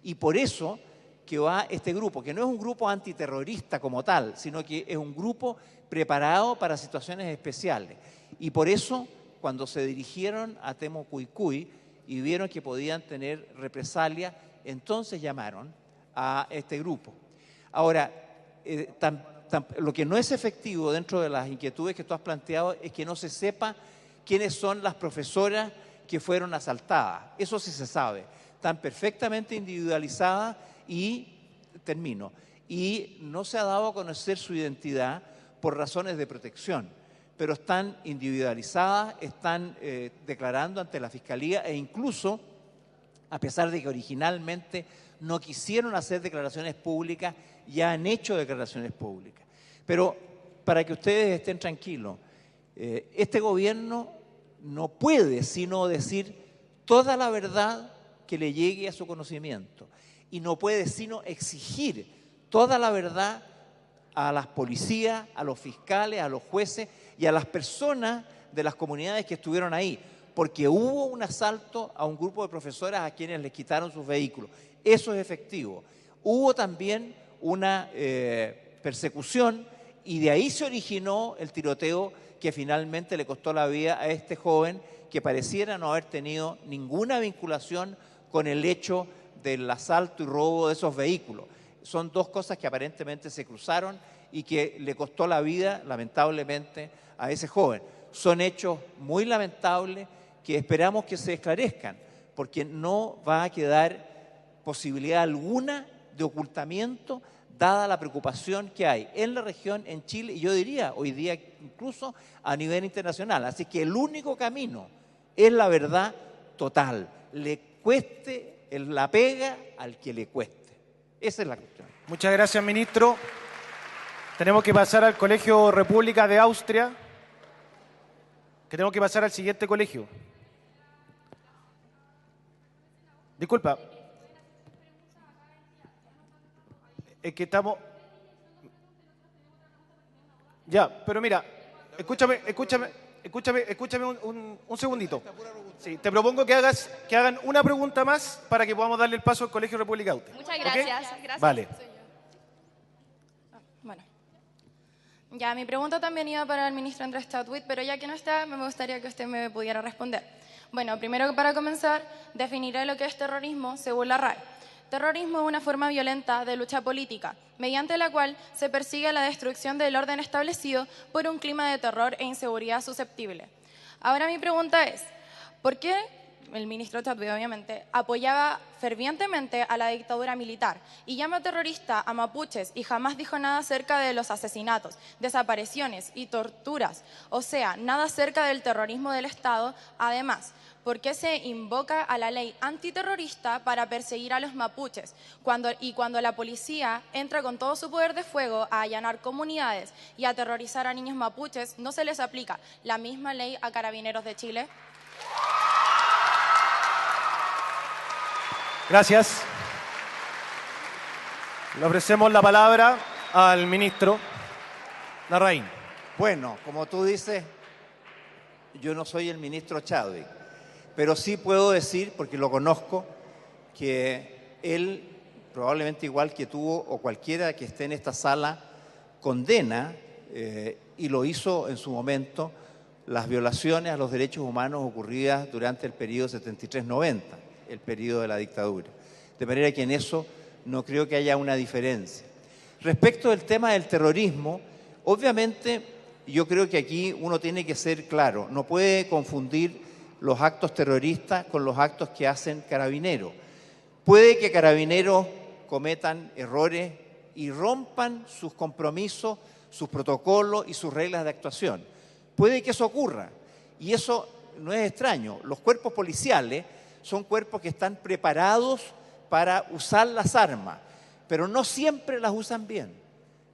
Y por eso que va este grupo, que no es un grupo antiterrorista como tal, sino que es un grupo preparado para situaciones especiales. Y por eso, cuando se dirigieron a Temucuicui y vieron que podían tener represalia, entonces llamaron a este grupo. Ahora, lo que no es efectivo dentro de las inquietudes que tú has planteado es que no se sepa quiénes son las profesoras que fueron asaltadas. Eso sí se sabe. Están perfectamente individualizadas y no se ha dado a conocer su identidad por razones de protección, pero están individualizadas, están declarando ante la Fiscalía e incluso, a pesar de que originalmente no quisieron hacer declaraciones públicas, ya han hecho declaraciones públicas. Pero para que ustedes estén tranquilos, este gobierno no puede sino decir toda la verdad que le llegue a su conocimiento y no puede sino exigir toda la verdad a las policías, a los fiscales, a los jueces y a las personas de las comunidades que estuvieron ahí, porque hubo un asalto a un grupo de profesoras a quienes les quitaron sus vehículos. Eso es efectivo. Hubo también una persecución y de ahí se originó el tiroteo que finalmente le costó la vida a este joven que pareciera no haber tenido ninguna vinculación con el hecho del asalto y robo de esos vehículos. Son dos cosas que aparentemente se cruzaron y que le costó la vida, lamentablemente, a ese joven. Son hechos muy lamentables que esperamos que se esclarezcan, porque no va a quedar posibilidad alguna de ocultamiento, dada la preocupación que hay en la región, en Chile, y yo diría hoy día incluso a nivel internacional. Así que el único camino es la verdad total, le cueste la pega al que le cueste. Esa es la cuestión. Muchas gracias, ministro. Tenemos que pasar al Colegio República de Austria, que tenemos que pasar al siguiente colegio. Disculpa. Es que estamos... Ya, pero mira, escúchame un segundito. Sí, te propongo que hagan una pregunta más para que podamos darle el paso al Colegio República de Austria. Muchas gracias. ¿Okay? Gracias. Vale. Bueno, ya mi pregunta también iba para el ministro Andrés Chadwick, pero ya que no está, me gustaría que usted me pudiera responder. Bueno, primero para comenzar, definiré lo que es terrorismo según la RAE. Terrorismo es una forma violenta de lucha política, mediante la cual se persigue la destrucción del orden establecido por un clima de terror e inseguridad susceptible. Ahora mi pregunta es, ¿por qué el ministro Chadwick, obviamente, apoyaba fervientemente a la dictadura militar y llama terrorista a mapuches y jamás dijo nada acerca de los asesinatos, desapariciones y torturas? O sea, nada acerca del terrorismo del Estado. Además, ¿por qué se invoca a la ley antiterrorista para perseguir a los mapuches? Cuando la policía entra con todo su poder de fuego a allanar comunidades y a aterrorizar a niños mapuches, ¿no se les aplica la misma ley a Carabineros de Chile? Gracias. Le ofrecemos la palabra al ministro Larraín. Bueno, como tú dices, yo no soy el ministro Chadwick, pero sí puedo decir, porque lo conozco, que él, probablemente igual que tú o cualquiera que esté en esta sala, condena, y lo hizo en su momento, las violaciones a los derechos humanos ocurridas durante el periodo 73-90, el periodo de la dictadura. De manera que en eso no creo que haya una diferencia. Respecto del tema del terrorismo, obviamente yo creo que aquí uno tiene que ser claro, no puede confundir los actos terroristas con los actos que hacen Carabineros. Puede que Carabineros cometan errores y rompan sus compromisos, sus protocolos y sus reglas de actuación. Puede que eso ocurra, y eso no es extraño. Los cuerpos policiales son cuerpos que están preparados para usar las armas, pero no siempre las usan bien.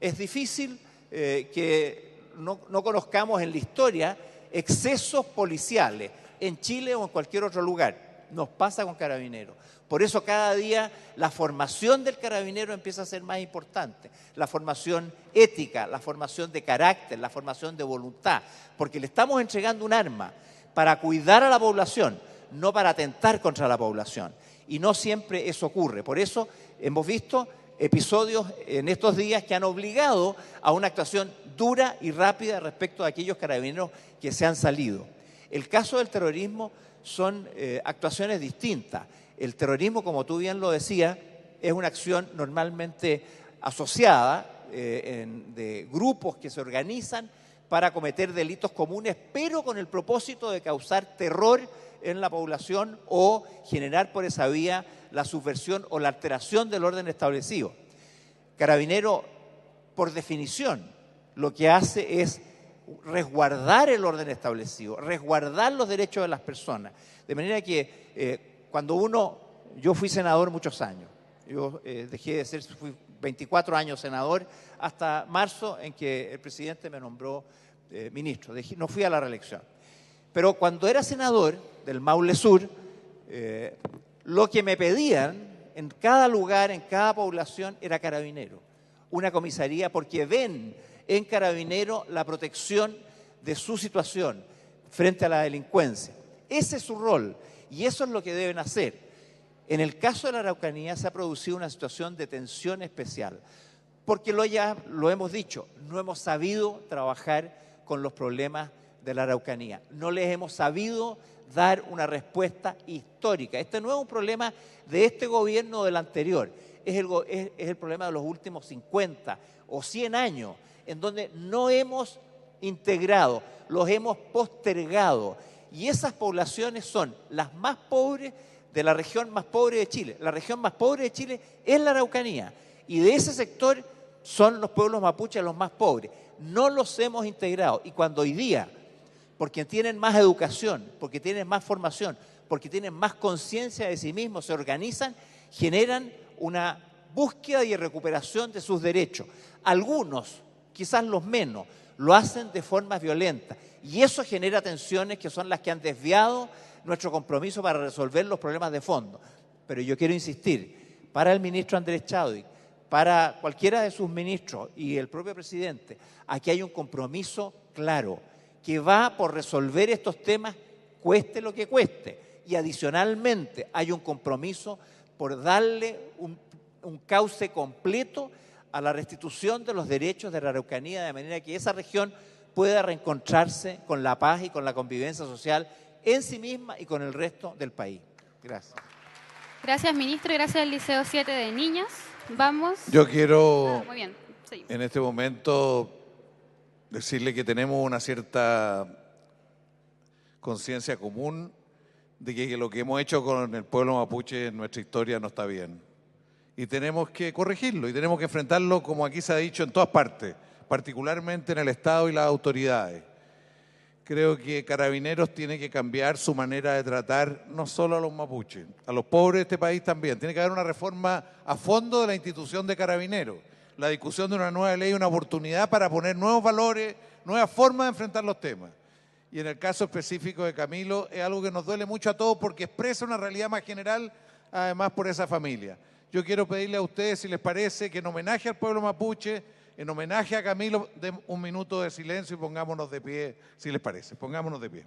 Es difícil que no conozcamos en la historia excesos policiales en Chile o en cualquier otro lugar. Nos pasa con Carabineros. Por eso cada día la formación del carabinero empieza a ser más importante. La formación ética, la formación de carácter, la formación de voluntad. Porque le estamos entregando un arma para cuidar a la población, no para atentar contra la población. Y no siempre eso ocurre. Por eso hemos visto episodios en estos días que han obligado a una actuación dura y rápida respecto a aquellos carabineros que se han salido. El caso del terrorismo son actuaciones distintas. El terrorismo, como tú bien lo decías, es una acción normalmente asociada de grupos que se organizan para cometer delitos comunes, pero con el propósito de causar terror en la población o generar por esa vía la subversión o la alteración del orden establecido. Carabinero, por definición, lo que hace es resguardar el orden establecido, resguardar los derechos de las personas. De manera que yo fui senador muchos años, yo dejé de ser, fui 24 años senador hasta marzo en que el presidente me nombró ministro, no fui a la reelección. Pero cuando era senador del Maule Sur, lo que me pedían en cada lugar, en cada población, era carabinero, una comisaría, porque ven en carabinero la protección de su situación frente a la delincuencia. Ese es su rol y eso es lo que deben hacer. En el caso de la Araucanía se ha producido una situación de tensión especial, porque ya lo hemos dicho, no hemos sabido trabajar con los problemas de la Araucanía, no les hemos sabido dar una respuesta histórica. Este no es un problema de este gobierno o del anterior, es el problema de los últimos 50 o 100 años, en donde no hemos integrado, los hemos postergado. Y esas poblaciones son las más pobres de la región más pobre de Chile. La región más pobre de Chile es la Araucanía. Y de ese sector son los pueblos mapuches los más pobres. No los hemos integrado. Y cuando hoy día, porque tienen más educación, porque tienen más formación, porque tienen más conciencia de sí mismos, se organizan, generan una búsqueda y recuperación de sus derechos. Algunos, quizás los menos, lo hacen de forma violenta. Y eso genera tensiones que son las que han desviado nuestro compromiso para resolver los problemas de fondo. Pero yo quiero insistir, para el ministro Andrés Chadwick, para cualquiera de sus ministros y el propio presidente, aquí hay un compromiso claro que va por resolver estos temas, cueste lo que cueste. Y adicionalmente hay un compromiso por darle un cauce completo a la restitución de los derechos de la Araucanía, de manera que esa región pueda reencontrarse con la paz y con la convivencia social en sí misma y con el resto del país. Gracias. Gracias, ministro. Gracias al Liceo 7 de Niñas. Vamos. Yo quiero, muy bien. Sí. En este momento, decirle que tenemos una cierta conciencia común de que lo que hemos hecho con el pueblo mapuche en nuestra historia no está bien. Y tenemos que corregirlo y tenemos que enfrentarlo, como aquí se ha dicho, en todas partes, particularmente en el Estado y las autoridades. Creo que Carabineros tiene que cambiar su manera de tratar no solo a los mapuches, a los pobres de este país también. Tiene que haber una reforma a fondo de la institución de Carabineros. La discusión de una nueva ley es una oportunidad para poner nuevos valores, nuevas formas de enfrentar los temas. Y en el caso específico de Camilo es algo que nos duele mucho a todos porque expresa una realidad más general, además por esa familia. Yo quiero pedirle a ustedes, si les parece, que en homenaje al pueblo mapuche, en homenaje a Camilo, den un minuto de silencio y pongámonos de pie, si les parece. Pongámonos de pie.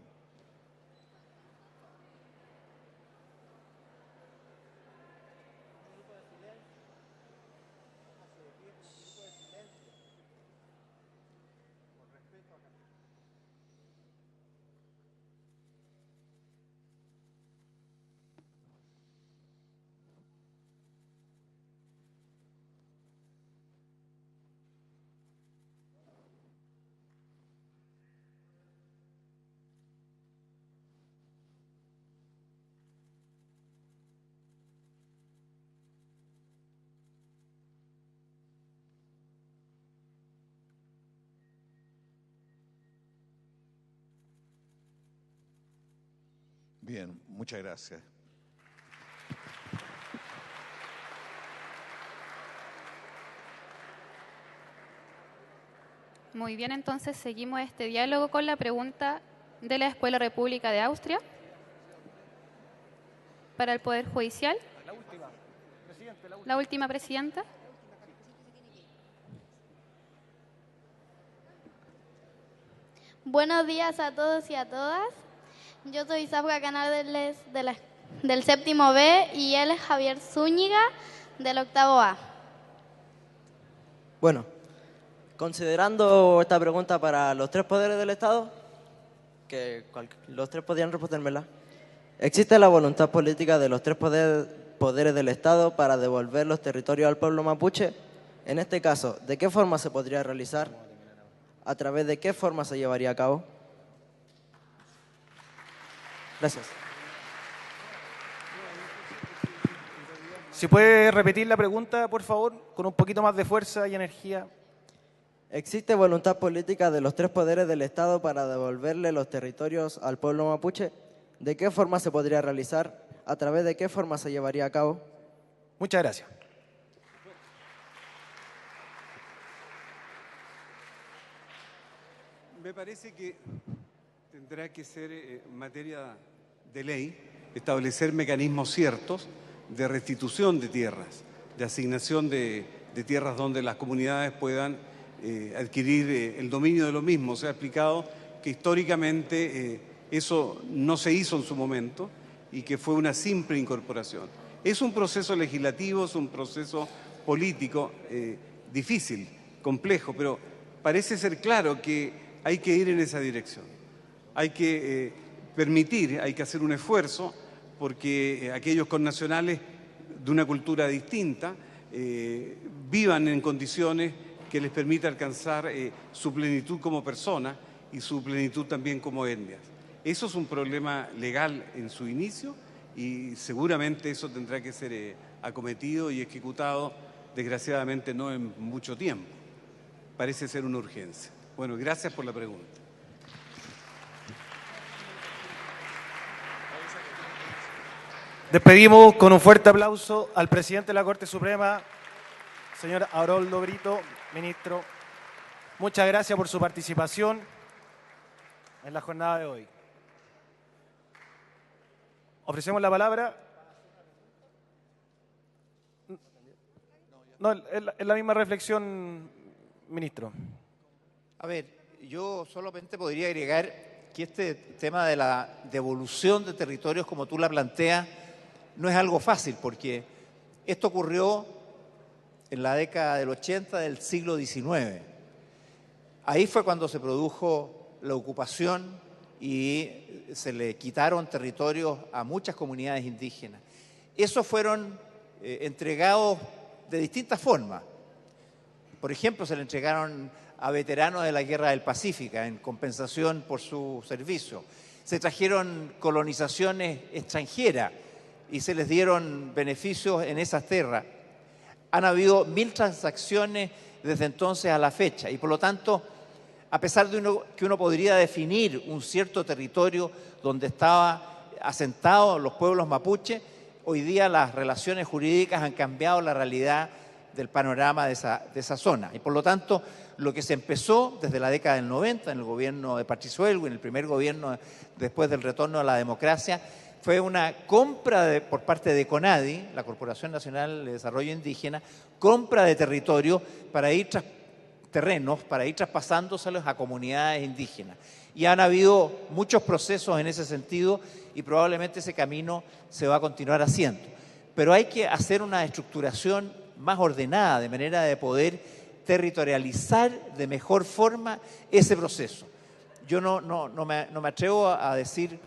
Bien, muchas gracias. Muy bien, entonces seguimos este diálogo con la pregunta de la Escuela República de Austria para el Poder Judicial. La última, presidenta. Buenos días a todos y a todas. Yo soy Zafra Canales del séptimo B y él es Javier Zúñiga del octavo A. Bueno, considerando esta pregunta para los tres poderes del Estado, que los tres podrían respondérmela, ¿existe la voluntad política de los tres poderes del Estado para devolver los territorios al pueblo mapuche? En este caso, ¿de qué forma se podría realizar? ¿A través de qué forma se llevaría a cabo? Gracias. ¿Se puede repetir la pregunta, por favor, con un poquito más de fuerza y energía? ¿Existe voluntad política de los tres poderes del Estado para devolverle los territorios al pueblo mapuche? ¿De qué forma se podría realizar? ¿A través de qué forma se llevaría a cabo? Muchas gracias. Me parece que tendrá que ser materia de ley establecer mecanismos ciertos de restitución de tierras, de asignación de tierras donde las comunidades puedan adquirir el dominio de lo mismo. Se ha explicado que históricamente eso no se hizo en su momento y que fue una simple incorporación. Es un proceso legislativo, es un proceso político difícil, complejo, pero parece ser claro que hay que ir en esa dirección. Hay que permitir, hay que hacer un esfuerzo porque aquellos connacionales de una cultura distinta vivan en condiciones que les permita alcanzar su plenitud como persona y su plenitud también como etnias. Eso es un problema legal en su inicio y seguramente eso tendrá que ser acometido y ejecutado, desgraciadamente no en mucho tiempo. Parece ser una urgencia. Bueno, gracias por la pregunta. Despedimos con un fuerte aplauso al presidente de la Corte Suprema, señor Haroldo Brito, ministro. Muchas gracias por su participación en la jornada de hoy. Ofrecemos la palabra. No, es la misma reflexión, ministro. A ver, yo solamente podría agregar que este tema de la devolución de territorios, como tú la planteas, no es algo fácil, porque esto ocurrió en la década del 80 del siglo XIX. Ahí fue cuando se produjo la ocupación y se le quitaron territorios a muchas comunidades indígenas. Esos fueron entregados de distintas formas. Por ejemplo, se le entregaron a veteranos de la Guerra del Pacífico en compensación por su servicio. Se trajeron colonizaciones extranjeras y se les dieron beneficios en esas tierras. Han habido 1000 transacciones desde entonces a la fecha y por lo tanto, a pesar de que uno podría definir un cierto territorio donde estaban asentados los pueblos mapuche, hoy día las relaciones jurídicas han cambiado la realidad del panorama de esa zona. Y por lo tanto, lo que se empezó desde la década del 90 en el gobierno de Patricio Aylwin, en el primer gobierno después del retorno a la democracia, fue una compra por parte de CONADI, la Corporación Nacional de Desarrollo Indígena, compra de territorio para ir terrenos, para ir traspasándoselos a comunidades indígenas. Y han habido muchos procesos en ese sentido y probablemente ese camino se va a continuar haciendo. Pero hay que hacer una estructuración más ordenada, de manera de poder territorializar de mejor forma ese proceso. Yo no me atrevo a decir,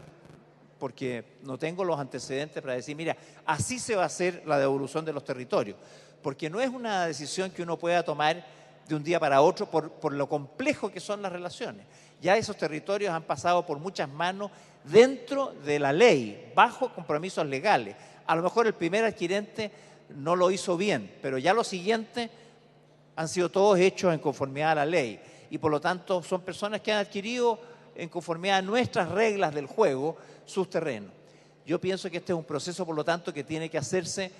porque no tengo los antecedentes para decir, mira, así se va a hacer la devolución de los territorios, porque no es una decisión que uno pueda tomar de un día para otro por lo complejo que son las relaciones. Ya esos territorios han pasado por muchas manos dentro de la ley, bajo compromisos legales. A lo mejor el primer adquirente no lo hizo bien, pero ya los siguientes han sido todos hechos en conformidad a la ley y por lo tanto son personas que han adquirido en conformidad a nuestras reglas del juego sus terrenos. Yo pienso que este es un proceso, por lo tanto, que tiene que hacerse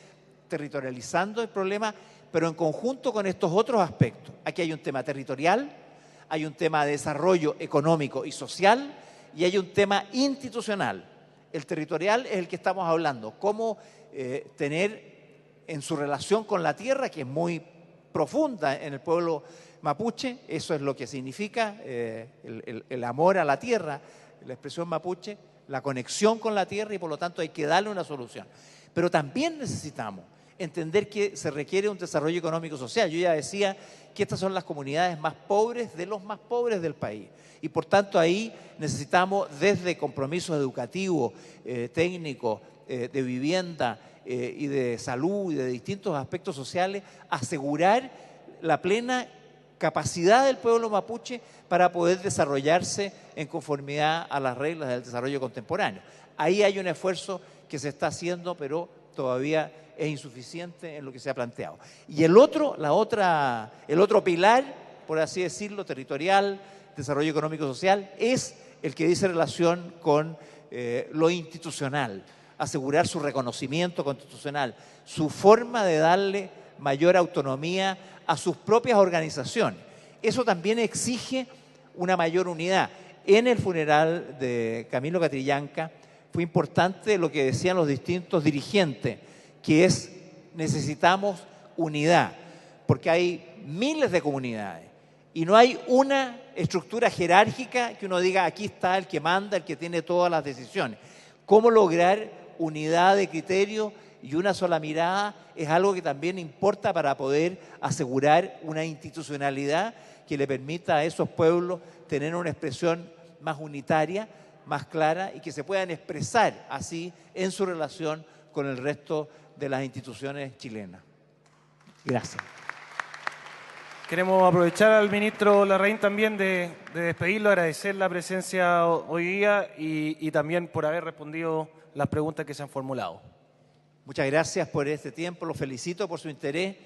territorializando el problema, pero en conjunto con estos otros aspectos. Aquí hay un tema territorial, hay un tema de desarrollo económico y social, y hay un tema institucional. El territorial es el que estamos hablando, cómo tener en su relación con la tierra, que es muy profunda en el pueblo mapuche, eso es lo que significa el amor a la tierra, la expresión mapuche, la conexión con la tierra, y por lo tanto hay que darle una solución. Pero también necesitamos entender que se requiere un desarrollo económico social. Yo ya decía que estas son las comunidades más pobres de los más pobres del país. Y por tanto ahí necesitamos desde compromisos educativos, técnicos, de vivienda y de salud y de distintos aspectos sociales, asegurar la plena capacidad del pueblo mapuche para poder desarrollarse en conformidad a las reglas del desarrollo contemporáneo. Ahí hay un esfuerzo que se está haciendo, pero todavía es insuficiente en lo que se ha planteado. Y el otro pilar, por así decirlo, territorial, desarrollo económico social, es el que dice relación con lo institucional, asegurar su reconocimiento constitucional, su forma de darle mayor autonomía a sus propias organizaciones. Eso también exige una mayor unidad. En el funeral de Camilo Catrillanca fue importante lo que decían los distintos dirigentes, que es necesitamos unidad, porque hay miles de comunidades y no hay una estructura jerárquica que uno diga aquí está el que manda, el que tiene todas las decisiones. ¿Cómo lograr unidad de criterio y una sola mirada? Es algo que también importa para poder asegurar una institucionalidad que le permita a esos pueblos tener una expresión más unitaria, más clara, y que se puedan expresar así en su relación con el resto de las instituciones chilenas. Gracias. Queremos aprovechar al ministro Larraín también de despedirlo, agradecer la presencia hoy día y también por haber respondido las preguntas que se han formulado. Muchas gracias por este tiempo, lo felicito por su interés.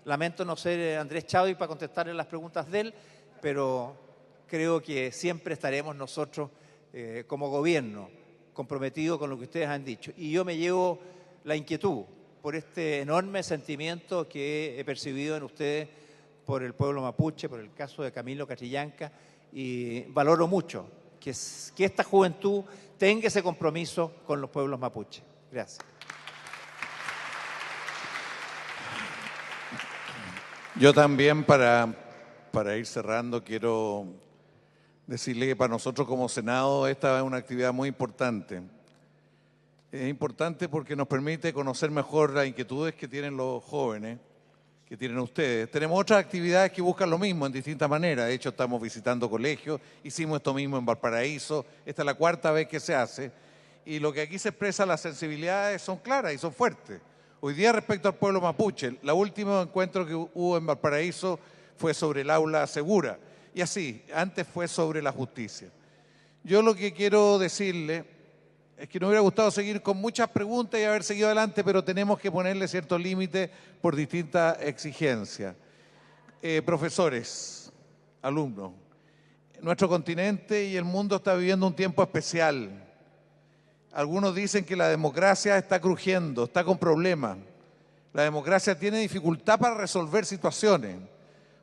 Lamento no ser Andrés Chadwick para contestarle las preguntas de él, pero creo que siempre estaremos nosotros como gobierno comprometidos con lo que ustedes han dicho. Y yo me llevo la inquietud por este enorme sentimiento que he percibido en ustedes por el pueblo mapuche, por el caso de Camilo Catrillanca, y valoro mucho que esta juventud tenga ese compromiso con los pueblos mapuches. Gracias. Yo también, para ir cerrando, quiero decirle que para nosotros como Senado esta es una actividad muy importante. Es importante porque nos permite conocer mejor las inquietudes que tienen los jóvenes, que tienen ustedes. Tenemos otras actividades que buscan lo mismo en distintas maneras. De hecho, estamos visitando colegios, hicimos esto mismo en Valparaíso. Esta es la 4ª vez que se hace. Y lo que aquí se expresa, las sensibilidades son claras y son fuertes. Hoy día, respecto al pueblo mapuche, el último encuentro que hubo en Valparaíso fue sobre el aula segura. Y así, antes fue sobre la justicia. Yo lo que quiero decirle es que nos hubiera gustado seguir con muchas preguntas y haber seguido adelante, pero tenemos que ponerle ciertos límites por distintas exigencias. Profesores, alumnos, nuestro continente y el mundo está viviendo un tiempo especial. Algunos dicen que la democracia está crujiendo, está con problemas. La democracia tiene dificultad para resolver situaciones.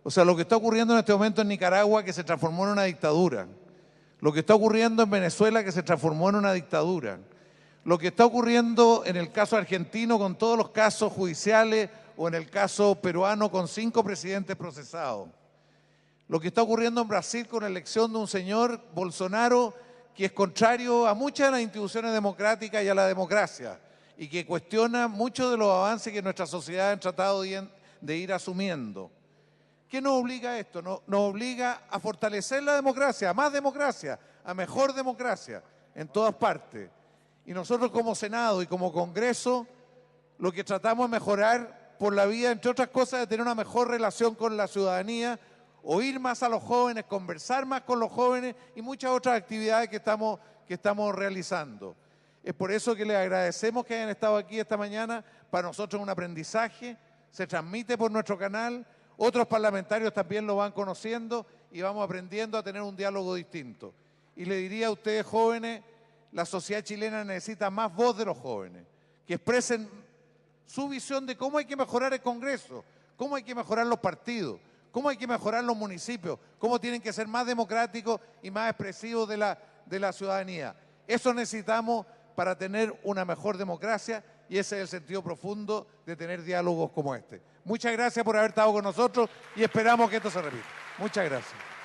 O sea, lo que está ocurriendo en este momento en Nicaragua, que se transformó en una dictadura. Lo que está ocurriendo en Venezuela, que se transformó en una dictadura. Lo que está ocurriendo en el caso argentino con todos los casos judiciales o en el caso peruano con 5 presidentes procesados. Lo que está ocurriendo en Brasil con la elección de un señor Bolsonaro que es contrario a muchas de las instituciones democráticas y a la democracia y que cuestiona muchos de los avances que nuestra sociedad ha tratado de ir asumiendo. ¿Qué nos obliga a esto? Nos obliga a fortalecer la democracia, a más democracia, a mejor democracia en todas partes. Y nosotros como Senado y como Congreso lo que tratamos es mejorar por la vía, entre otras cosas, de tener una mejor relación con la ciudadanía, oír más a los jóvenes, conversar más con los jóvenes y muchas otras actividades que estamos realizando. Es por eso que les agradecemos que hayan estado aquí esta mañana. Para nosotros es un aprendizaje, se transmite por nuestro canal. Otros parlamentarios también lo van conociendo y vamos aprendiendo a tener un diálogo distinto. Y le diría a ustedes, jóvenes, la sociedad chilena necesita más voz de los jóvenes, que expresen su visión de cómo hay que mejorar el Congreso, cómo hay que mejorar los partidos, cómo hay que mejorar los municipios, cómo tienen que ser más democráticos y más expresivos de la ciudadanía. Eso necesitamos para tener una mejor democracia y ese es el sentido profundo de tener diálogos como este. Muchas gracias por haber estado con nosotros y esperamos que esto se repita. Muchas gracias.